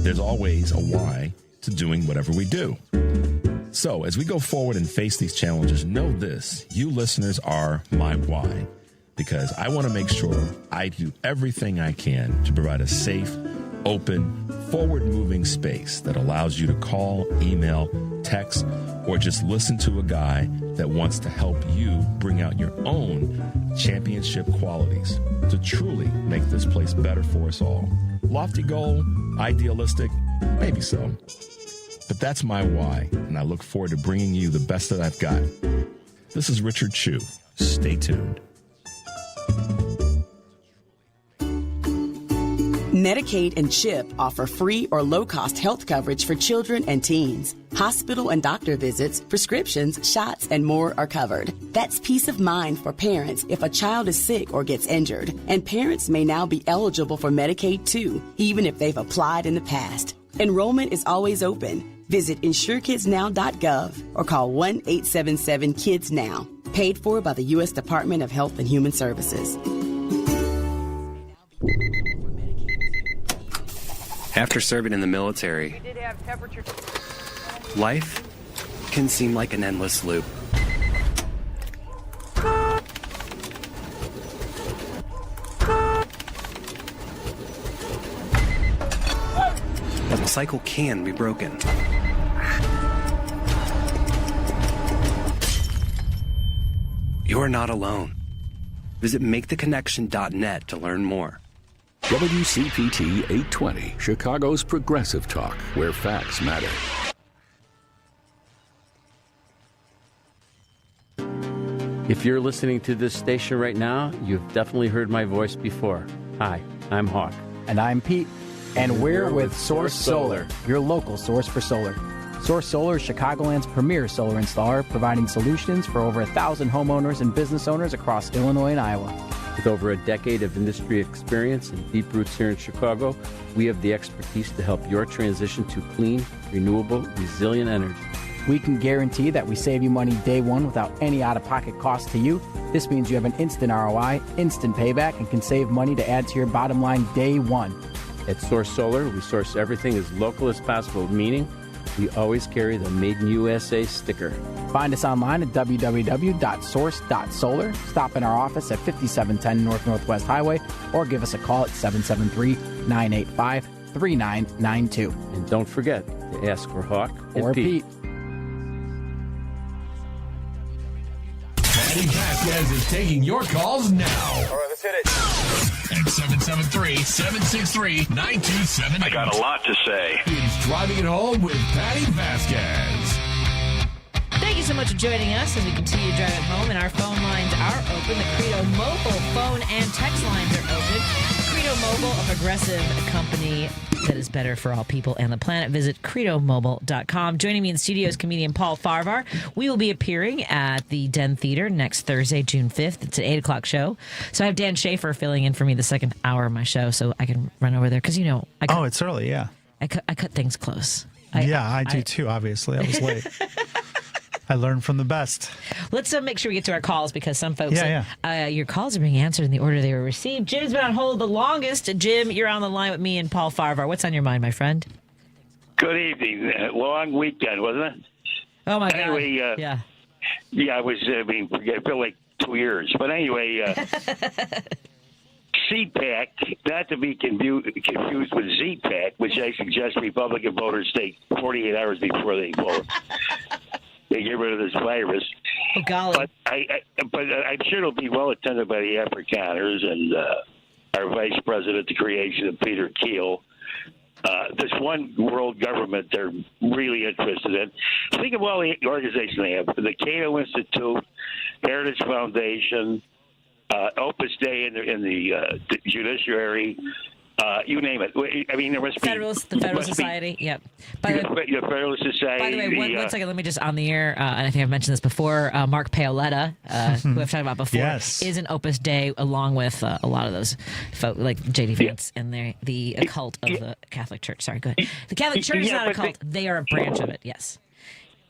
there's always a why to doing whatever we do. So, as we go forward and face these challenges, know this: you listeners are my why, because I want to make sure I do everything I can to provide a safe, open, forward-moving space that allows you to call, email, text, or just listen to a guy that wants to help you bring out your own championship qualities to truly make this place better for us all. Lofty goal, idealistic, maybe so. But that's my why, and I look forward to bringing you the best that I've got. This is Richard Chu. Stay tuned. Medicaid and CHIP offer free or low-cost health coverage for children and teens. Hospital and doctor visits, prescriptions, shots, and more are covered. That's peace of mind for parents if a child is sick or gets injured. And parents may now be eligible for Medicaid too, even if they've applied in the past. Enrollment is always open. Visit InsureKidsNow.gov or call 1-877-KIDS-NOW. Paid for by the U.S. Department of Health and Human Services. After serving in the military, life can seem like an endless loop. But the cycle can be broken. You're not alone. Visit MakeTheConnection.net to learn more. WCPT 820, Chicago's progressive talk, where facts matter. If you're listening to this station right now, you've definitely heard my voice before. Hi, I'm Hawk. And I'm Pete. And we're with Source Solar, your local source for solar. Source Solar is Chicagoland's premier solar installer, providing solutions for over 1,000 homeowners and business owners across Illinois and Iowa. With over a decade of industry experience and deep roots here in Chicago, we have the expertise to help your transition to clean, renewable, resilient energy. We can guarantee that we save you money day one without any out-of-pocket cost to you. This means you have an instant ROI, instant payback, and can save money to add to your bottom line day one. At Source Solar, we source everything as local as possible, meaning we always carry the Made in USA sticker. Find us online at www.source.solar. Stop in our office at 5710 North Northwest Highway or give us a call at 773-985-3992. And don't forget to ask for Hawk or Pete. Patti Vasquez is taking your calls now. All right, let's hit it. At 773-763-9278. I got a lot to say. It's Driving It Home with Patti Vasquez. Thank you so much for joining us as we continue to drive it home, and our phone lines are open. The Credo Mobile phone and text lines are open. Credo Mobile, a progressive company that is better for all people and the planet. Visit credomobile.com. Joining me in the studio is comedian Paul Farahvar. We will be appearing at the Den Theater next Thursday, June 5th. It's an 8 o'clock show. So I have Dan Schaefer filling in for me the second hour of my show so I can run over there. Because, you know, it's early, yeah. I cut things close. I do too, obviously. I was late. I learned from the best. Let's make sure we get to our calls because some folks, your calls are being answered in the order they were received. Jim's been on hold the longest. Jim, you're on the line with me and Paul Farahvar. What's on your mind, my friend? Good evening. Long weekend, wasn't it? Oh, my God. Anyway, yeah, it was, I feel like 2 years. But anyway, CPAC, not to be confused with ZPAC, which I suggest Republican voters take 48 hours before they vote. They get rid of this virus. Oh, golly. But I'm sure it'll be well attended by the Afrikaners and our vice president, the creation of Peter Thiel. This one world government they're really interested in. Think of all the organizations they have. The Cato Institute, Heritage Foundation, Opus Dei in the judiciary, you name it. I mean, there must be... the Federalist Society, yep. The Federalist Society. By the way, one second, let me just, on the air, and I think I've mentioned this before, Mark Paoletta, who I've talked about before, is an Opus Dei, along with a lot of those folk, like J.D. Vance and the occult of the Catholic Church. Sorry, go ahead. The Catholic Church is not a cult. They are a branch of it, yes.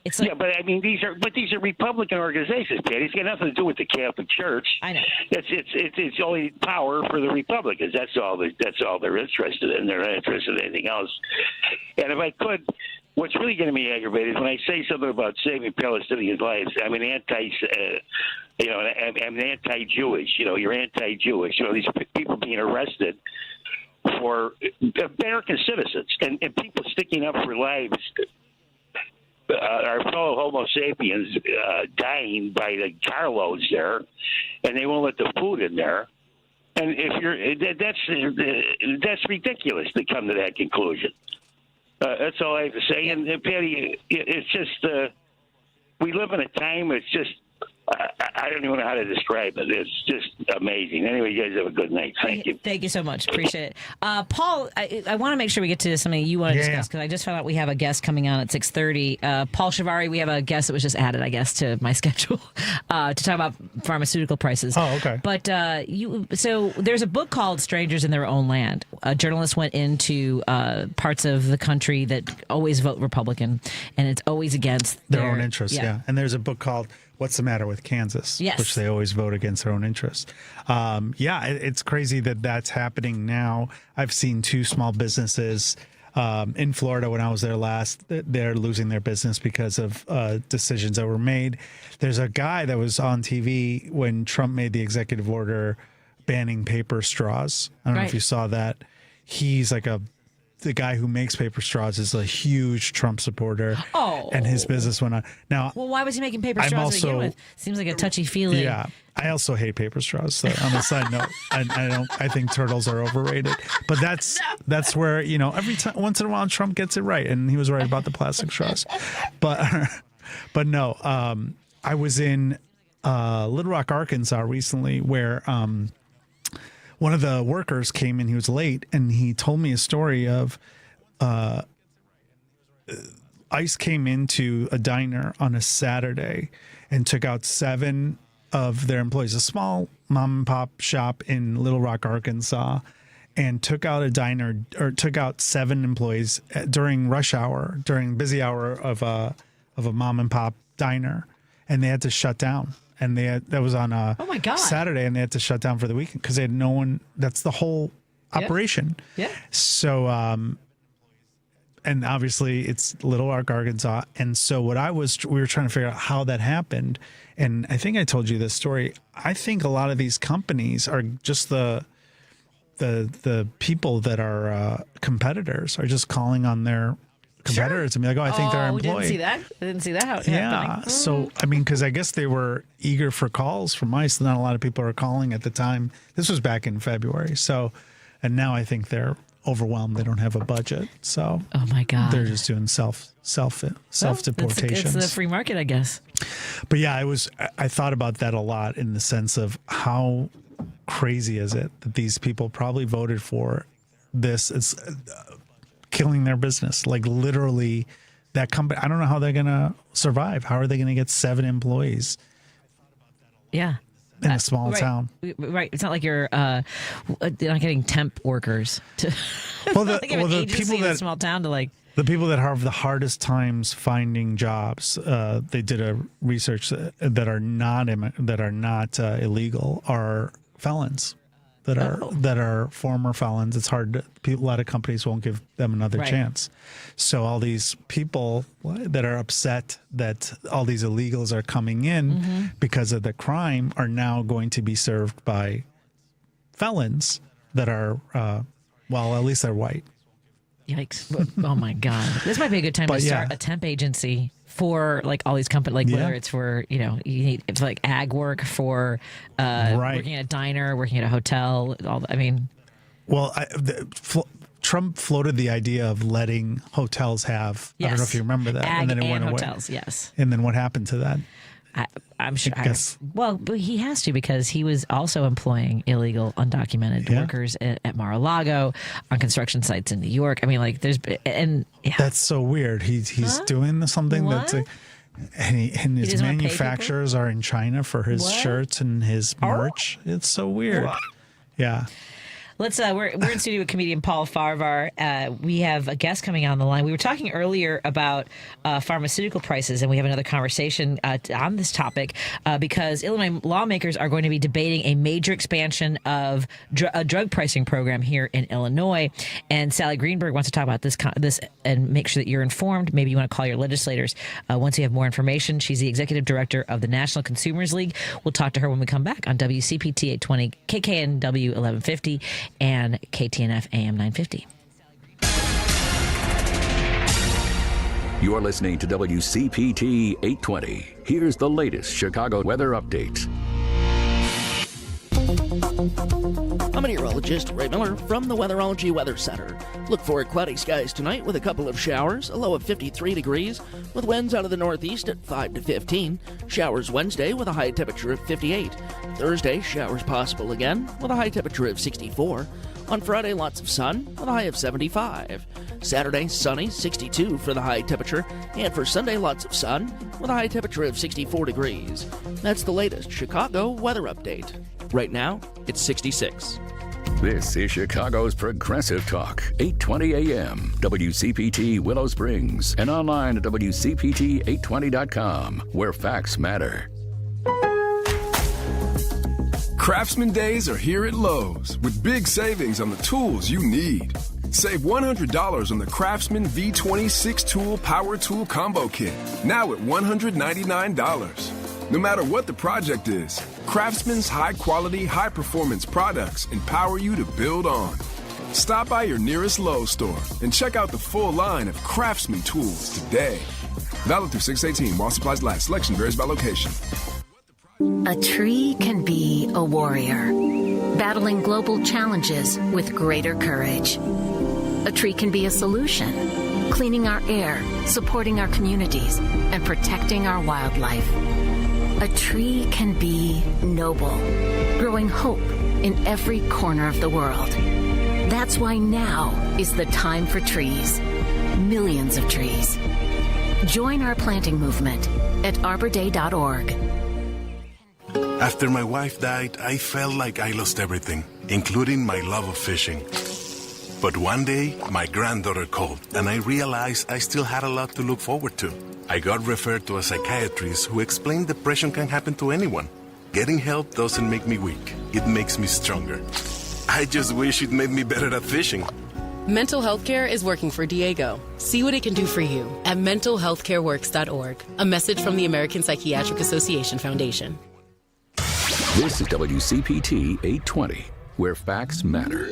It's like, but I mean, these are Republican organizations, Patty. It's got nothing to do with the Catholic Church. I know. It's only power for the Republicans. That's all they're interested in. They're not interested in anything else. And if I could, what's really getting me aggravated is when I say something about saving Palestinian lives. I'm an I'm anti-Jewish. You know, you're anti-Jewish. You know, these people being arrested for American citizens and people sticking up for lives. Our fellow Homo sapiens dying by the carloads there, and they won't let the food in there. And that's ridiculous to come to that conclusion. That's all I have to say. And Patty, it's just we live in a time. It's just I don't even know how to describe it. It's just amazing. Anyway, you guys have a good night. Thank you. Thank you so much. Appreciate it. Paul, I want to make sure we get to something you want to discuss because I just found out we have a guest coming on at 6:30. Paul Farahvar, we have a guest that was just added, I guess, to my schedule to talk about pharmaceutical prices. Oh, okay. But so there's a book called Strangers in Their Own Land. A journalist went into parts of the country that always vote Republican, and it's always against their own interests. Yeah. And there's a book called What's the Matter with Kansas? Yes. Which they always vote against their own interests. It's crazy that that's happening now. I've seen two small businesses in Florida when I was there last. They're losing their business because of decisions that were made. There's a guy that was on TV when Trump made the executive order banning paper straws. I don't know if you saw that. He's like the guy who makes paper straws is a huge Trump supporter. Oh. And his business went on. Now, well, why was he making paper straws to begin with? Seems like a touchy-feely. Yeah. I also hate paper straws. So on a side note, I think turtles are overrated. But that's where, every time, once in a while, Trump gets it right. And he was right about the plastic straws. But no, I was in Little Rock, Arkansas recently where one of the workers came in, he was late, and he told me a story of ICE came into a diner on a Saturday and took out 7 of their employees, a small mom and pop shop in Little Rock, Arkansas, and took out 7 employees during rush hour, during busy hour of a mom and pop diner, and they had to shut down. And that was on a Saturday, and they had to shut down for the weekend because they had no one. That's the whole operation. Yeah. So, and obviously it's Little Rock, Arkansas. And so we were trying to figure out how that happened. And I think I told you this story. I think a lot of these companies are just the people that are competitors are just calling on their competitors and be like, I think they're employed. I didn't see that. Happening. So, because I guess they were eager for calls from ICE. Not a lot of people are calling at the time. This was back in February. So, and now I think they're overwhelmed. They don't have a budget. So, oh my God, they're just doing self deportations. It's the free market, I guess. But yeah, I thought about that a lot in the sense of how crazy is it that these people probably voted for this is killing their business. Like literally, that company. I don't know how they're going to survive. How are they going to get 7 employees? Yeah. In a small town. Right. It's not like you're not getting temp workers to the people in a small town to like. The people that have the hardest times finding jobs, they did a research that are not illegal are felons that are former felons. It's hard. A lot of companies won't give them another chance. So all these people that are upset that all these illegals are coming in because of the crime are now going to be served by felons that are, at least they're white. Yikes. Oh, my God. This might be a good time to start a temp agency for like all these companies, like whether it's for, it's like ag work for working at a diner, working at a hotel. Trump floated the idea of letting hotels have, I don't know if you remember that. Ag and then it went hotels, away. yes. And then what happened to that? I'm sure. But he has to because he was also employing illegal, undocumented workers at Mar-a-Lago on construction sites in New York. I mean, like that's so weird. He's doing something that's and his manufacturers are in China for his shirts and his merch. It's so weird. Yeah. Let's. We're in studio with comedian Paul Farahvar. We have a guest coming on the line. We were talking earlier about pharmaceutical prices, and we have another conversation on this topic because Illinois lawmakers are going to be debating a major expansion of a drug pricing program here in Illinois. And Sally Greenberg wants to talk about this and make sure that you're informed. Maybe you want to call your legislators once you have more information. She's the executive director of the National Consumers League. We'll talk to her when we come back on WCPT 820, KKNW 1150. And KTNF AM 950. You're listening to WCPT 820. Here's the latest Chicago weather update. I'm meteorologist Ray Miller from the Weatherology Weather Center. Look for cloudy skies tonight with a couple of showers, a low of 53 degrees, with winds out of the northeast at 5 to 15. Showers Wednesday with a high temperature of 58. Thursday, showers possible again with a high temperature of 64. On Friday, lots of sun with a high of 75. Saturday, sunny, 62 for the high temperature. And for Sunday, lots of sun with a high temperature of 64 degrees. That's the latest Chicago weather update. Right now, it's 66. This is Chicago's Progressive Talk, 820 AM, WCPT Willow Springs, and online at WCPT820.com, where facts matter. Craftsman Days are here at Lowe's with big savings on the tools you need. Save $100 on the Craftsman V26 Tool Power Tool Combo Kit, now at $199. No matter what the project is, Craftsman's high-quality, high-performance products empower you to build on. Stop by your nearest Lowe's store and check out the full line of Craftsman tools today. Valid through 6/18 while supplies last. Selection varies by location. A tree can be a warrior, battling global challenges with greater courage. A tree can be a solution, cleaning our air, supporting our communities, and protecting our wildlife. A tree can be noble, growing hope in every corner of the world. That's why now is the time for trees. Millions of trees. Join our planting movement at arborday.org. After my wife died, I felt like I lost everything, including my love of fishing. But one day, my granddaughter called, and I realized I still had a lot to look forward to. I got referred to a psychiatrist who explained depression can happen to anyone. Getting help doesn't make me weak. It makes me stronger. I just wish it made me better at fishing. Mental health care is working for Diego. See what it can do for you at mentalhealthcareworks.org. A message from the American Psychiatric Association Foundation. This is WCPT 820, where facts matter.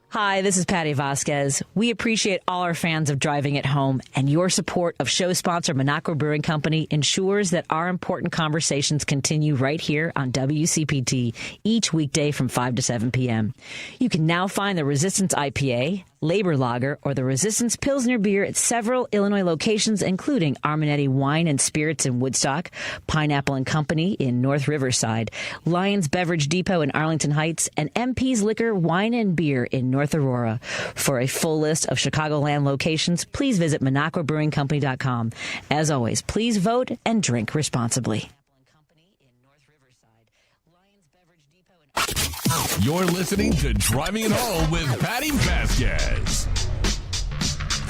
Hi, this is Patti Vasquez. We appreciate all our fans of Driving It Home, and your support of show sponsor Minocqua Brewing Company ensures that our important conversations continue right here on WCPT each weekday from 5 to 7 p.m. You can now find the Resistance IPA, Labor Lager, or the Resistance Pilsner beer at several Illinois locations, including Arminetti Wine and Spirits in Woodstock, Pineapple and Company in North Riverside, Lyons Beverage Depot in Arlington Heights, and MP's Liquor, Wine and Beer in North Aurora. For a full list of Chicagoland locations, please visit MinocquaBrewingCompany.com. As always, please vote and drink responsibly. You're listening to Driving It Home with Patti Vasquez.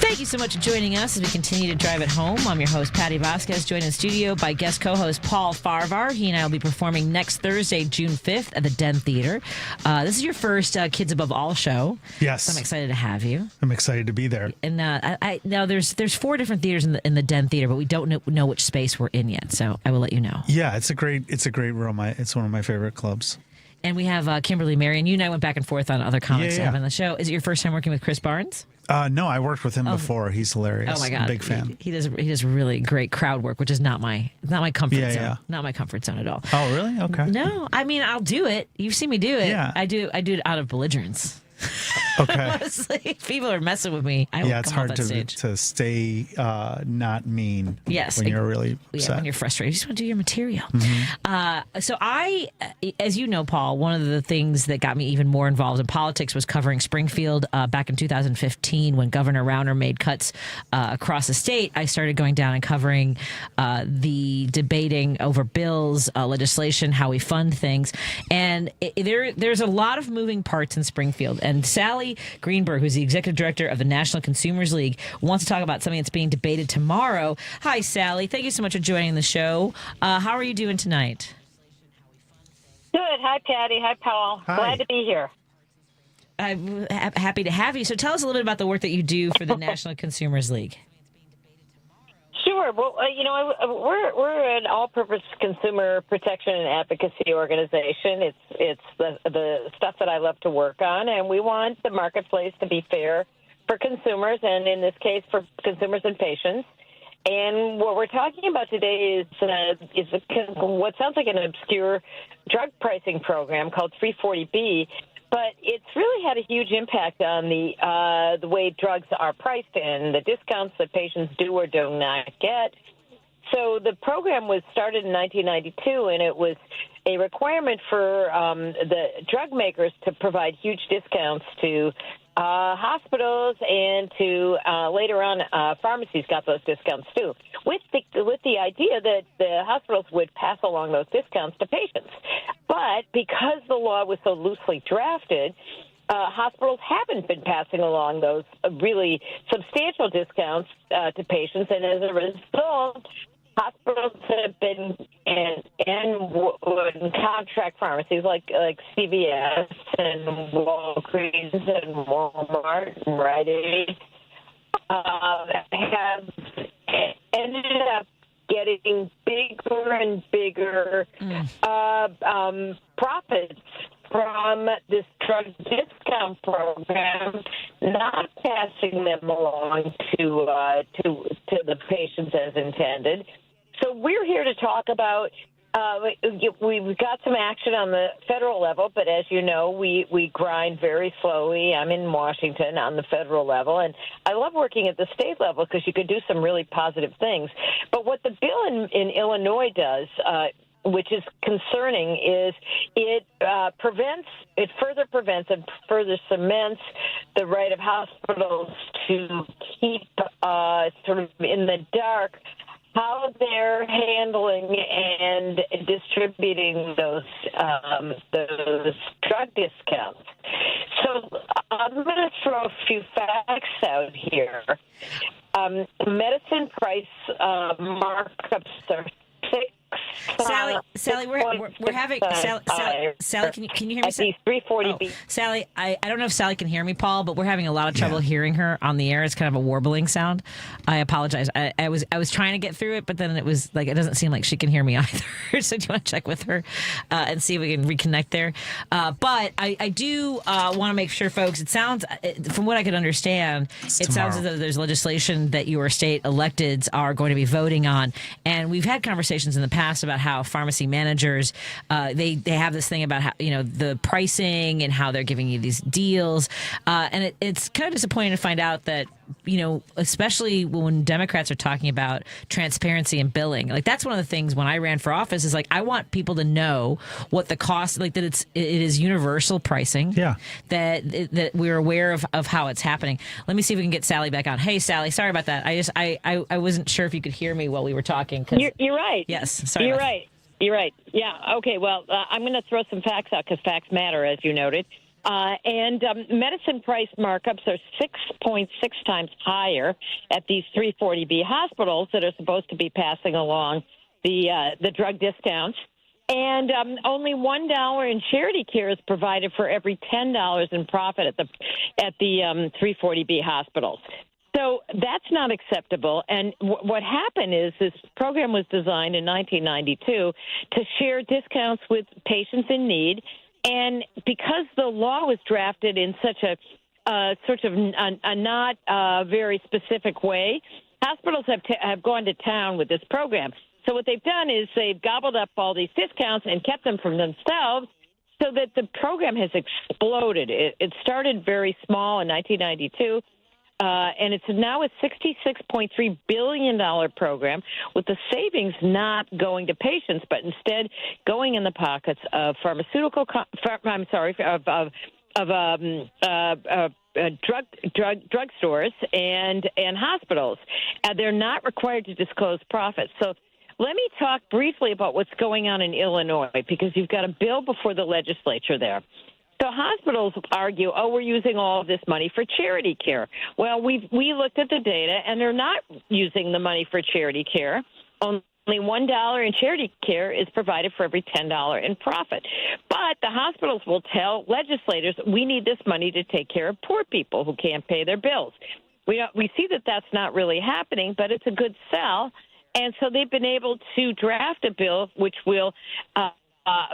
Thank you so much for joining us as we continue to drive it home. I'm your host, Patti Vasquez, joined in the studio by guest co-host Paul Farahvar. He and I will be performing next Thursday, June 5th at the Den Theater. This is your first Kids Above All show. Yes. So I'm excited to have you. I'm excited to be there. And now there's 4 different theaters in the Den Theater, but we don't know which space we're in yet, so I will let you know. Yeah, it's a great room. It's one of my favorite clubs. And we have Kimberly Marion. You and I went back and forth on other comics that have on the show. Is it your first time working with Chris Barnes? No, I worked with him before. He's hilarious. Oh my God, I'm a big fan. He does really great crowd work, which is not my comfort zone. Yeah. Not my comfort zone at all. Oh really? Okay. No, I mean I'll do it. You've seen me do it. Yeah. I do it out of belligerence. Okay. Honestly, if people are messing with me, I will it's come hard off that stage. to stay not mean. Yes, when you're really upset. Yeah, when you're frustrated, you just want to do your material. Mm-hmm. So I, as you know, Paul, one of the things that got me even more involved in politics was covering Springfield back in 2015 when Governor Rauner made cuts across the state. I started going down and covering the debating over bills, legislation, how we fund things, and there's a lot of moving parts in Springfield. And Sally Greenberg, who's the executive director of the National Consumers League, wants to talk about something that's being debated tomorrow. Hi, Sally. Thank you so much for joining the show. How are you doing tonight? Good. Hi, Patty. Hi, Paul. Hi. Glad to be here. I'm happy to have you. So tell us a little bit about the work that you do for the National Consumers League. Sure. Well, we're an all-purpose consumer protection and advocacy organization. It's the stuff that I love to work on, and we want the marketplace to be fair for consumers, and in this case, for consumers and patients. And what we're talking about today is what sounds like an obscure drug pricing program called 340B. But it's really had a huge impact on the way drugs are priced and the discounts that patients do or do not get. So the program was started in 1992, and it was a requirement for the drug makers to provide huge discounts to hospitals and to later on pharmacies got those discounts too, with the idea that the hospitals would pass along those discounts to patients. But because the law was so loosely drafted, hospitals haven't been passing along those really substantial discounts to patients, and as a result, hospitals have been and contract pharmacies like CVS and Walgreens and Walmart and Rite Aid have ended up getting bigger and bigger profits from this drug discount program, not passing them along to the patients as intended. So we're here to talk about. We've got some action on the federal level, but as you know, we grind very slowly. I'm in Washington on the federal level, and I love working at the state level because you can do some really positive things. But what the bill in Illinois does, which is concerning, is it further prevents and further cements the right of hospitals to keep sort of in the dark how they're handling and distributing those drug discounts. So I'm going to throw a few facts out here. Medicine price markups are 6. Sally, we're having Sally. Can you hear me? At these 340B. Sally, I don't know if Sally can hear me, Paul, but we're having a lot of trouble hearing her on the air. It's kind of a warbling sound. I apologize. I was trying to get through it, but then it was like it doesn't seem like she can hear me either. So do you want to check with her and see if we can reconnect there? But I do want to make sure, folks. It sounds, from what I could understand, sounds as though there's legislation that your state electeds are going to be voting on, and we've had conversations in the past about how how pharmacy managers, they have this thing about how, the pricing and how they're giving you these deals. And it's kind of disappointing to find out that, especially when Democrats are talking about transparency and billing, like that's one of the things when I ran for office is like, I want people to know what the cost, like that it is universal pricing. Yeah. That we're aware of how it's happening. Let me see if we can get Sally back on. Hey, Sally, sorry about that. I wasn't sure if you could hear me while we were talking. You're right. Yes. Sorry. You're right. You're right. Yeah. Okay. Well, I'm going to throw some facts out because facts matter, as you noted. And medicine price markups are 6.6 times higher at these 340B hospitals that are supposed to be passing along the drug discounts. And only $1 in charity care is provided for every $10 in profit at the 340B hospitals. So that's not acceptable. And what happened is this program was designed in 1992 to share discounts with patients in need. And because the law was drafted in such a sort of a not very specific way, hospitals have gone to town with this program. So what they've done is they've gobbled up all these discounts and kept them from themselves so that the program has exploded. It started very small in 1992. And it's now a $66.3 billion program with the savings not going to patients, but instead going in the pockets of drug stores and hospitals. They're not required to disclose profits. So let me talk briefly about what's going on in Illinois, because you've got a bill before the legislature there. So hospitals argue, we're using all of this money for charity care. Well, we looked at the data, and they're not using the money for charity care. Only $1 in charity care is provided for every $10 in profit. But the hospitals will tell legislators, we need this money to take care of poor people who can't pay their bills. We see that that's not really happening, but it's a good sell. And so they've been able to draft a bill which will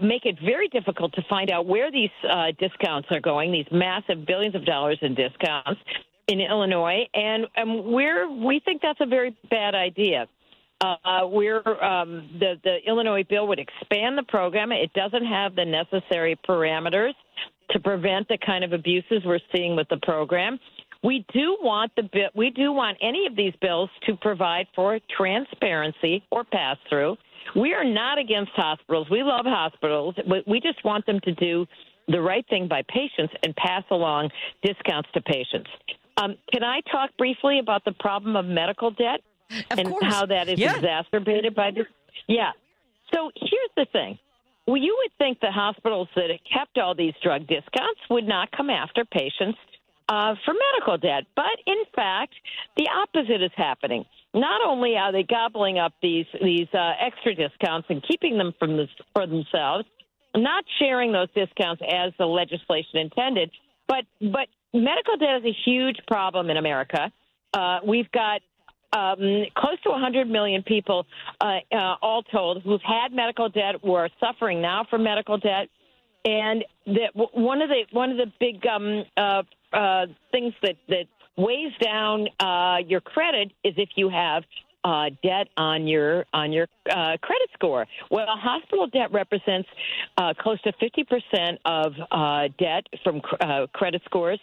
make it very difficult to find out where these discounts are going, these massive billions of dollars in discounts in Illinois. And we think that's a very bad idea. The Illinois bill would expand the program. It doesn't have the necessary parameters to prevent the kind of abuses we're seeing with the program. We do want any of these bills to provide for transparency or pass-through. We are not against hospitals. We love hospitals. We just want them to do the right thing by patients and pass along discounts to patients. Can I talk briefly about the problem of medical debt and how that is exacerbated by this? Yeah. So here's the thing. Well, you would think the hospitals that kept all these drug discounts would not come after patients for medical debt. But, in fact, the opposite is happening. Not only are they gobbling up these extra discounts and keeping them for themselves, not sharing those discounts as the legislation intended, but medical debt is a huge problem in America. We've got close to 100 million people, all told, who've had medical debt or are suffering now from medical debt. And one of the big things that weighs down your credit is if you have debt on your credit score. Well, hospital debt represents close to 50% of debt from credit scores.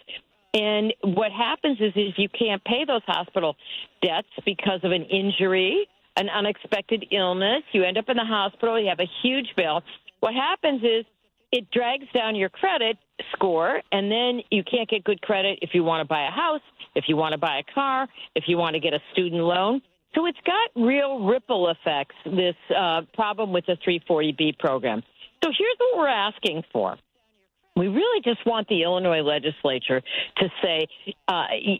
And what happens is you can't pay those hospital debts because of an injury, an unexpected illness. You end up in the hospital. You have a huge bill. What happens is it drags down your credit score, and then you can't get good credit if you want to buy a house, if you want to buy a car, if you want to get a student loan. So it's got real ripple effects, this problem with the 340B program. So here's what we're asking for. We really just want the Illinois legislature to say,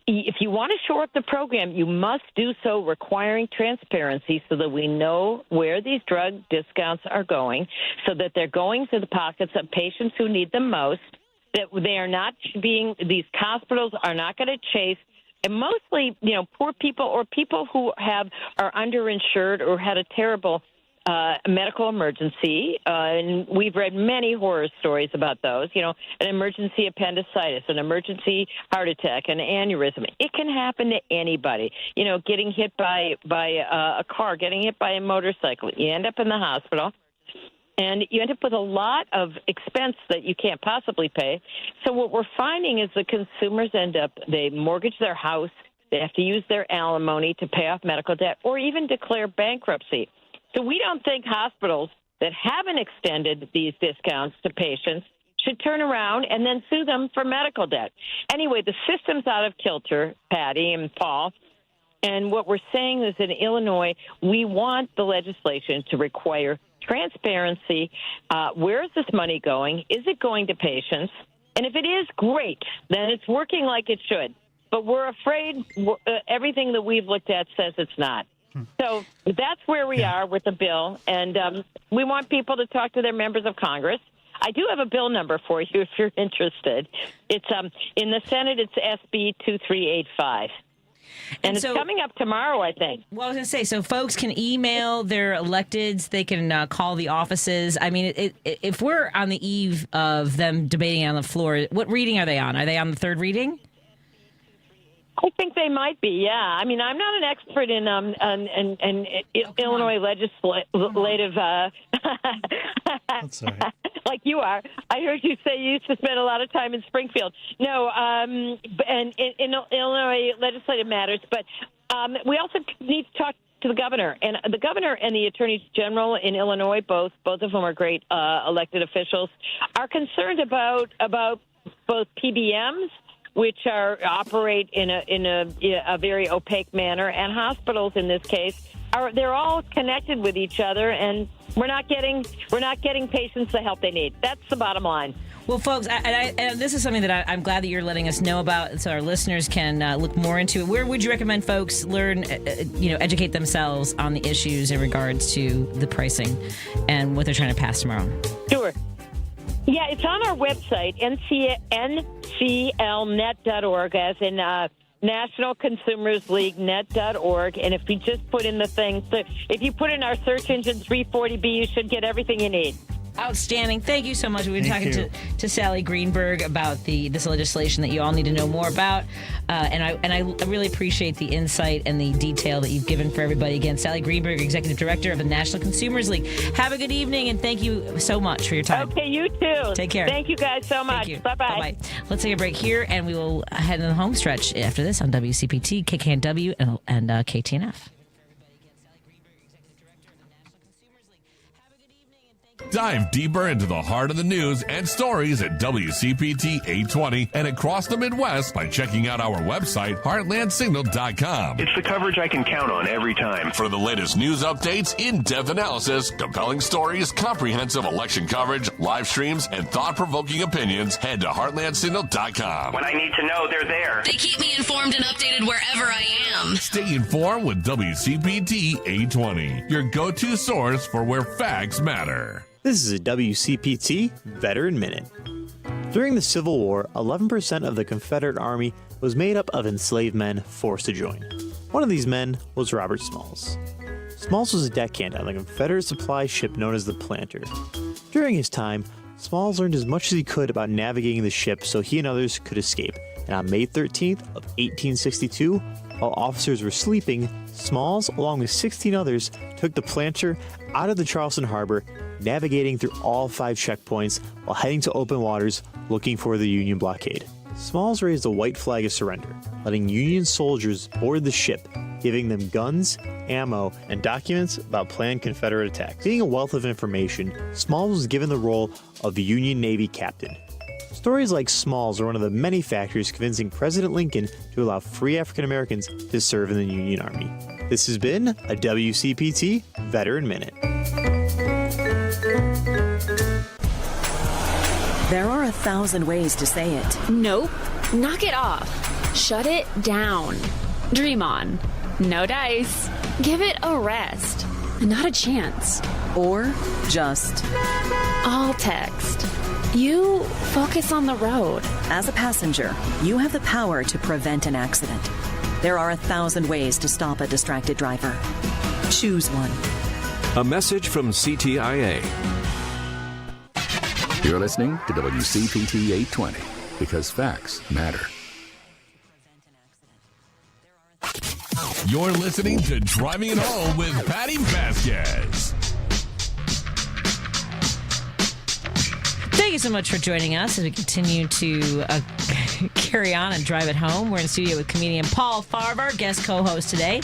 if you want to shore up the program, you must do so requiring transparency so that we know where these drug discounts are going, so that they're going to the pockets of patients who need them most, that they are not these hospitals are not going to chase, and mostly, poor people or people who are underinsured or had a terrible medical emergency, and we've read many horror stories about those, an emergency appendicitis, an emergency heart attack, an aneurysm. It can happen to anybody, getting hit by a car, getting hit by a motorcycle. You end up in the hospital. And you end up with a lot of expense that you can't possibly pay. So what we're finding is the consumers they mortgage their house, they have to use their alimony to pay off medical debt, or even declare bankruptcy. So we don't think hospitals that haven't extended these discounts to patients should turn around and then sue them for medical debt. Anyway, the system's out of kilter, Patty and Paul. And what we're saying is in Illinois, we want the legislation to require transparency. Where is this money going? Is it going to patients? And if it is, great. Then it's working like it should. But we're afraid everything that we've looked at says it's not. So that's where we are with the bill. And we want people to talk to their members of Congress. I do have a bill number for you if you're interested. It's in the Senate, it's SB 2385. And it's coming up tomorrow, I think. Well, I was going to say, so folks can email their electeds. They can call the offices. I mean, if we're on the eve of them debating on the floor, what reading are they on? Are they on the third reading? I think they might be, yeah. I mean, I'm not an expert in Illinois legislative That's all right. like you are. I heard you say you used to spend a lot of time in Springfield. No, and in Illinois legislative matters, but we also need to talk to the governor. And the governor and the attorney general in Illinois, both of whom are great elected officials, are concerned about both PBMs, which operate in a very opaque manner, and hospitals in this case they're all connected with each other, and we're not getting patients the help they need. That's the bottom line. Well, folks, and this is something that I'm glad that you're letting us know about, so our listeners can look more into it. Where would you recommend folks learn, educate themselves on the issues in regards to the pricing and what they're trying to pass tomorrow? Sure. Yeah, it's on our website, nclnet.org, as in National Consumers League net.org. And if you just put in the thing, so if you put in our search engine 340B, you should get everything you need. Outstanding. Thank you so much. We've been talking to Sally Greenberg about this legislation that you all need to know more about. And I really appreciate the insight and the detail that you've given for everybody. Again, Sally Greenberg, Executive Director of the National Consumers League. Have a good evening, and thank you so much for your time. Okay, you too. Take care. Thank you guys so much. Bye-bye. Bye-bye. Let's take a break here, and we will head in the home stretch after this on WCPT, KKNW, and KTNF. Dive deeper into the heart of the news and stories at WCPT 820 and across the Midwest by checking out our website, heartlandsignal.com. It's the coverage I can count on every time. For the latest news updates, in-depth analysis, compelling stories, comprehensive election coverage, live streams, and thought-provoking opinions, head to heartlandsignal.com. When I need to know, they're there. They keep me informed and updated wherever I am. Stay informed with WCPT 820, your go-to source for where facts matter. This is a WCPT Veteran Minute. During the Civil War, 11% of the Confederate Army was made up of enslaved men forced to join. One of these men was Robert Smalls. Smalls was a deckhand on the Confederate supply ship known as the Planter. During his time, Smalls learned as much as he could about navigating the ship so he and others could escape. And on May 13th of 1862, while officers were sleeping, Smalls, along with 16 others, took the Planter out of the Charleston harbor, navigating through all 5 checkpoints while heading to open waters looking for the Union blockade. Smalls raised a white flag of surrender, letting Union soldiers board the ship, giving them guns, ammo, and documents about planned Confederate attacks. Being a wealth of information, Smalls was given the role of the Union Navy captain. Stories like Smalls are one of the many factors convincing President Lincoln to allow free African Americans to serve in the Union Army. This has been a WCPT Veteran Minute. There are 1,000 ways to say it. Nope. Knock it off. Shut it down. Dream on. No dice. Give it a rest. Not a chance. Or just all text. You focus on the road. As a passenger, you have the power to prevent an accident. There are 1,000 ways to stop a distracted driver. Choose one. A message from CTIA. You're listening to WCPT 820 because facts matter. You're listening to Driving It Home with Patti Vasquez. Thank you so much for joining us as we continue to carry on and drive it home. We're in the studio with comedian Paul Farahvar, guest co-host today.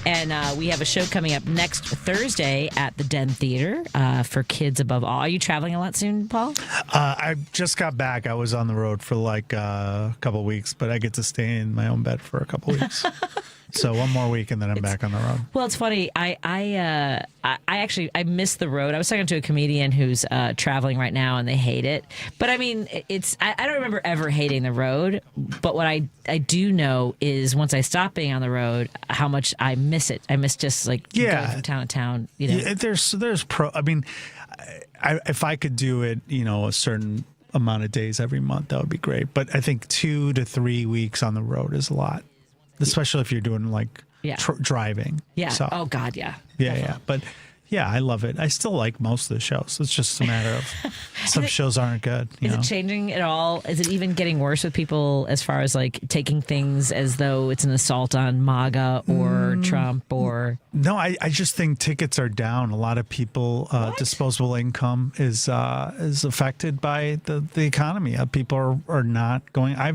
And we have a show coming up next Thursday at the Den Theater for Kids Above All. Are you traveling a lot soon, Paul? I just got back. I was on the road for like a couple of weeks, but I get to stay in my own bed for a couple of weeks. So one more week and then I'm back on the road. Well, it's funny. I actually miss the road. I was talking to a comedian who's traveling right now, and they hate it. But I mean, I don't remember ever hating the road. But what I do know is once I stop being on the road, how much I miss it. I miss just like going from town to town. You know, there's pro. I mean, if I could do it, a certain amount of days every month, that would be great. But I think 2 to 3 weeks on the road is a lot. Especially if you're doing like driving. Yeah. So, oh God. Yeah. Yeah. But yeah, I love it. I still like most of the shows. It's just a matter of some shows aren't good. Is it changing at all? Is it even getting worse with people as far as like taking things as though it's an assault on MAGA or Trump or? No, I just think tickets are down. A lot of people disposable income is affected by the economy. People are not going. I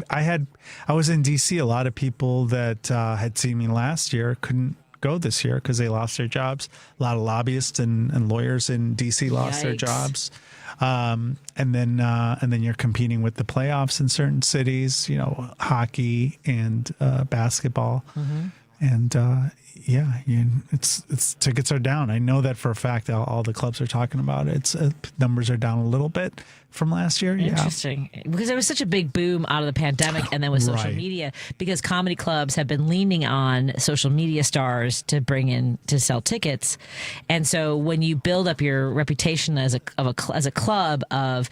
was in DC. A lot of people that had seen me last year couldn't go this year because they lost their jobs. A lot of lobbyists and lawyers in DC lost their jobs. And then you're competing with the playoffs in certain cities, hockey and basketball. Mm-hmm. And it's tickets are down. I know that for a fact. All the clubs are talking about it. Numbers are down a little bit from last year. Interesting, because there was such a big boom out of the pandemic, and then with social media, because comedy clubs have been leaning on social media stars to bring in to sell tickets, and so when you build up your reputation as a club of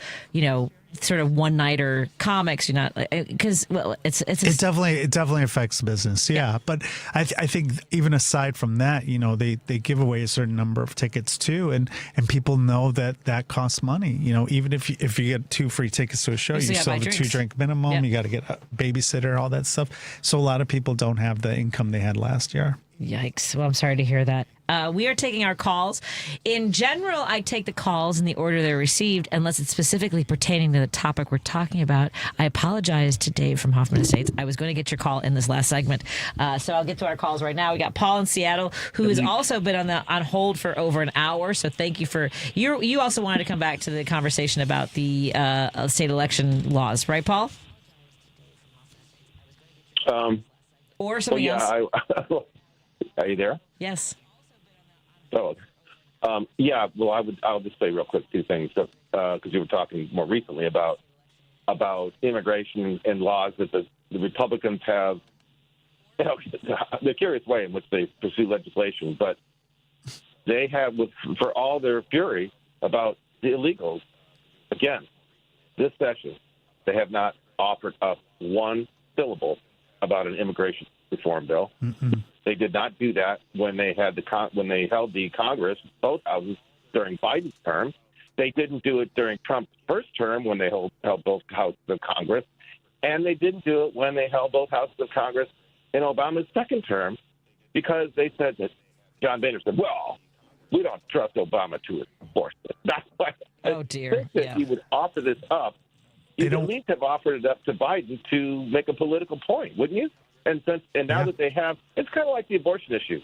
sort of one-nighter comics, you're not because it definitely affects business. Yeah. But I think even aside from that, they give away a certain number of tickets too, and people know that costs money. Even if you get 2 free tickets to a show, you still have a 2-drink minimum. Yep. You got to get a babysitter, all that stuff. So a lot of people don't have the income they had last year. Yikes. Well, I'm sorry to hear that. We are taking our calls. In general, I take the calls in the order they're received, unless it's specifically pertaining to the topic we're talking about. I apologize to Dave from Hoffman Estates. I was going to get your call in this last segment. So I'll get to our calls right now. We got Paul in Seattle, who has also been on hold for over an hour. So thank you for you also wanted to come back to the conversation about the state election laws, right, Paul? Or something else? Are you there? Yes. Oh, well, I'll just say real quick 2 things because you were talking more recently about immigration and laws that the Republicans have, the curious way in which they pursue legislation, but they have, for all their fury about the illegals, again, this session, they have not offered up one syllable about an immigration reform bill. Mm-mm. They did not do that when they held the Congress, both houses, during Biden's term. They didn't do it during Trump's first term when they held both houses of Congress, and they didn't do it when they held both houses of Congress in Obama's second term, because they said that John Boehner said, "Well, we don't trust Obama to enforce it." That's why. Oh dear! That he would offer this up. You'd at least have offered it up to Biden to make a political point, wouldn't you? And now that they have, it's kind of like the abortion issue.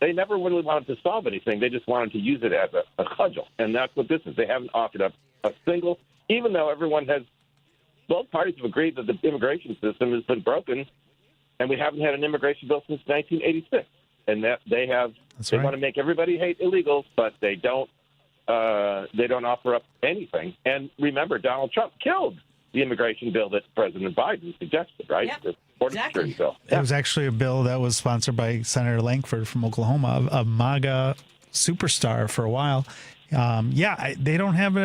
They never really wanted to solve anything. They just wanted to use it as a cudgel. And that's what this is. They haven't offered up a single, even though both parties have agreed that the immigration system has been broken, and we haven't had an immigration bill since 1986. And that they want to make everybody hate illegals, but they don't offer up anything. And remember, Donald Trump killed the immigration bill that President Biden suggested, right? Yep. Exactly. Bill. It was actually a bill that was sponsored by Senator Lankford from Oklahoma, a MAGA superstar for a while. They don't have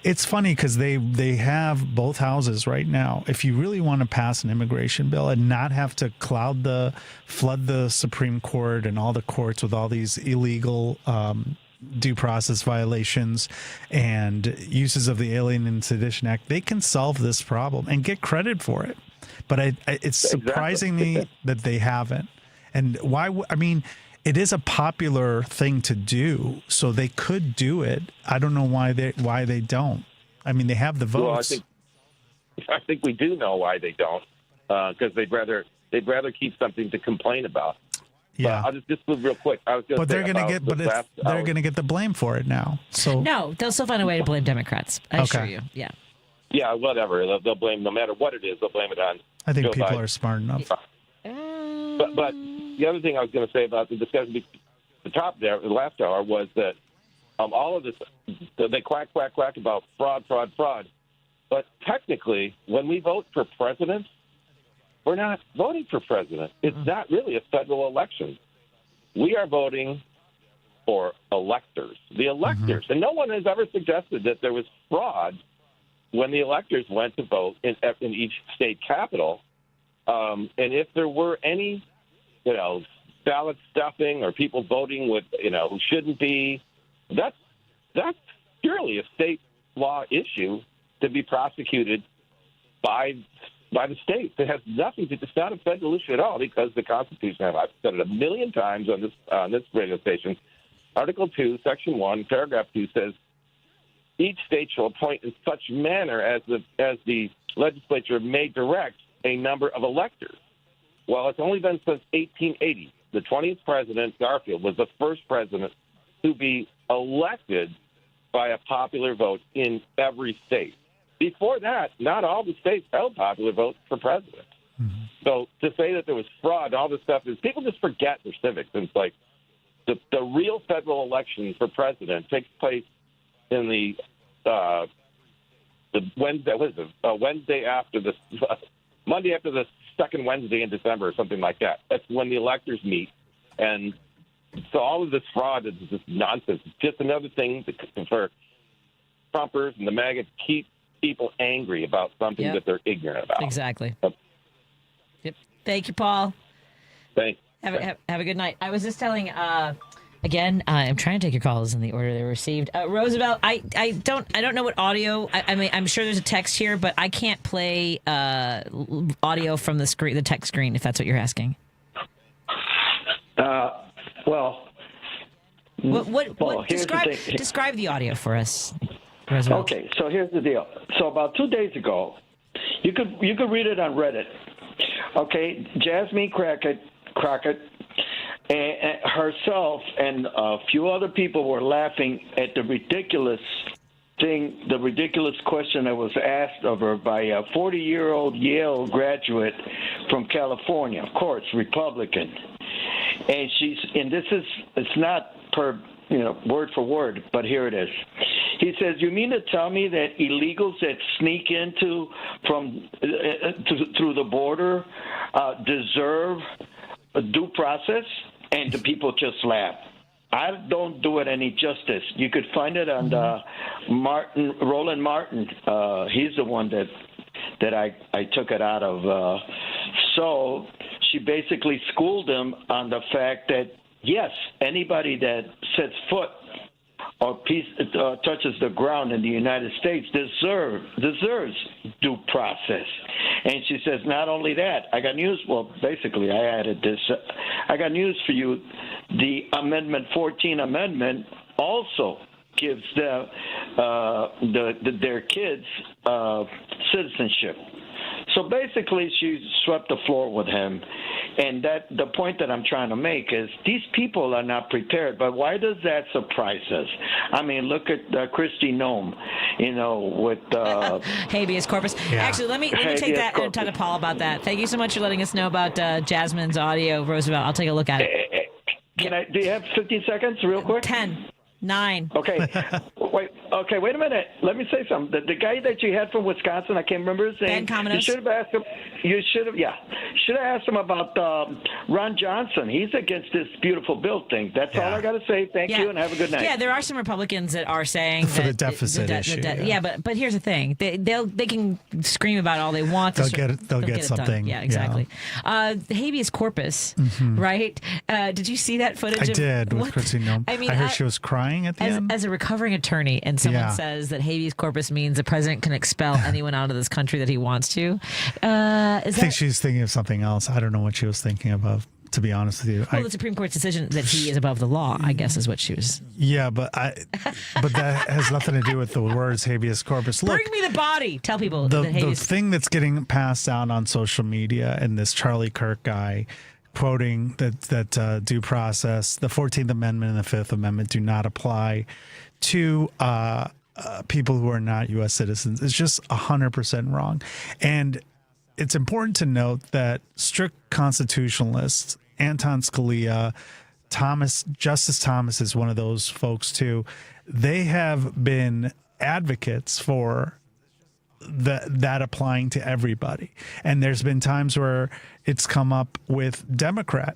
it's funny because they have both houses right now. If you really want to pass an immigration bill and not have to flood the Supreme Court and all the courts with all these illegal due process violations and uses of the Alien and Sedition Act, they can solve this problem and get credit for it. But it's surprising me that they haven't. And why? It is a popular thing to do, so they could do it. I don't know why they don't. I mean, they have the votes. Well, I think we do know why they don't, because they'd rather keep something to complain about. Yeah, I'll just move real quick. They're going to get the blame for it now. So no, they'll still find a way to blame Democrats. I assure you. Yeah. Yeah, whatever. They'll blame, no matter what it is. They'll blame it on. I think Joe people Biden. are smart enough. But the other thing I was going to say about the discussion at the top there, the last hour, was that all of this, they quack about fraud. But technically, when we vote for president, we're not voting for president. It's not really a federal election. We are voting for electors, the electors. And no one has ever suggested that there was fraud when the electors went to vote in each state capital. And if there were any, ballot stuffing or people voting with, who shouldn't be, that's purely a state law issue to be prosecuted by the states. It has nothing to. It's not a federal issue at all, because the Constitution. I've said it a million times on this radio station. Article 2, Section 1, Paragraph 2 says, each state shall appoint in such manner as the legislature may direct a number of electors. Well, it's only been since 1880. The 20th president, Garfield, was the first president to be elected by a popular vote in every state. Before that, not all the states held popular votes for president. Mm-hmm. So to say that there was fraud, all this stuff, is people just forget their civics. And it's like the real federal election for president takes place in the Wednesday. What is it? Wednesday after the Monday after the second Wednesday in December, or something like that. That's when the electors meet, and so all of this fraud is just nonsense. It's just another thing for Trumpers and the MAGA to keep people angry about something that they're ignorant about. Exactly. Yep. Thank you, Paul. Thanks. Have a good night. I was just telling. Again, I'm trying to take your calls in the order they were received. Roosevelt, I don't know what audio. I mean, I'm sure there's a text here, but I can't play audio from the screen, the text screen, if that's what you're asking. Describe the audio for us, Roosevelt. Okay, so here's the deal. So about 2 days ago, you could read it on Reddit. Okay, Jasmine Crockett. And herself and a few other people were laughing at the ridiculous question that was asked of her by a 40-year-old Yale graduate from California, of course, Republican. And it's not per, word for word, but here it is. He says, "You mean to tell me that illegals that sneak into through the border deserve a due process?" And the people just laugh. I don't do it any justice. You could find it on Roland Martin. He's the one that I took it out of. So she basically schooled him on the fact that, yes, anybody that sets foot or touches the ground in the United States deserves due process. And she says, not only that, I got news. Well, basically, I added this. I got news for you. The 14th Amendment also gives their kids citizenship. So basically, she swept the floor with him. And the point that I'm trying to make is these people are not prepared. But why does that surprise us? I mean, look at Kristi Noem, with habeas corpus. Yeah. Actually, let me take that and talk to Paul about that. Thank you so much for letting us know about Jasmine's audio, Roosevelt. I'll take a look at it. Do you have 15 seconds, real quick? 10. 9. Okay. Wait a minute. Let me say something. The guy that you had from Wisconsin, I can't remember his name. Ben Cominos. You should have asked him. Should have asked him about Ron Johnson. He's against this beautiful bill thing. That's all I got to say. Thank you, and have a good night. Yeah, there are some Republicans that are saying for that the deficit issue. But here's the thing: they can scream about all they want. They'll get something. Yeah, exactly. Habeas corpus, right? Did you see that footage? I did with Kristi Noem. I heard she was crying at the end. As a recovering attorney, and someone says that habeas corpus means the president can expel anyone out of this country that he wants to. I think she's thinking of something else. I don't know what she was thinking about. to be honest with you. Well, the Supreme Court's decision that he is above the law, I guess, is what she was. Yeah, but that has nothing to do with the words habeas corpus. Look, bring me the body. Tell people the habeas. thing that's getting passed out on social media, and this Charlie Kirk guy quoting that due process, the 14th Amendment and the 5th Amendment do not apply to people who are not U.S. citizens. It's just 100% wrong. And it's important to note that strict constitutionalists, Anton Scalia, Justice Thomas is one of those folks too. They have been advocates for that applying to everybody. And there's been times where it's come up with Democrat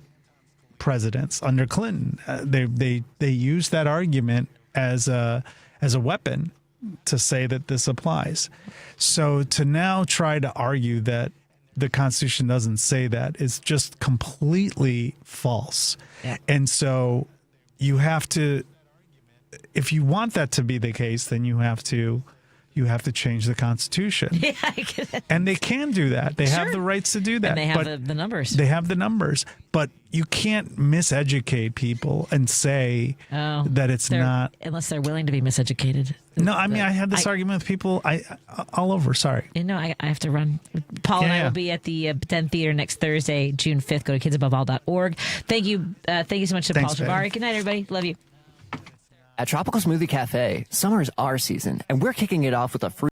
presidents under Clinton. They use that argument as a weapon to say that this applies. So to now try to argue that the Constitution doesn't say that is just completely false. Yeah. And so you have to, if you want that to be the case, then you have to change the Constitution. Yeah, and they can do that. They have the rights to do that. And they have the numbers. They have the numbers. But you can't miseducate people and say that it's not. Unless they're willing to be miseducated. No, I mean, I had this argument with people all over. Sorry. I have to run. Paul and I will be at the Penn Theater next Thursday, June 5th. Go to kidsaboveall.org. Thank you. Thank you so much to Paul Farahvar. Good night, everybody. Love you. At Tropical Smoothie Cafe, summer is our season, and we're kicking it off with a fruit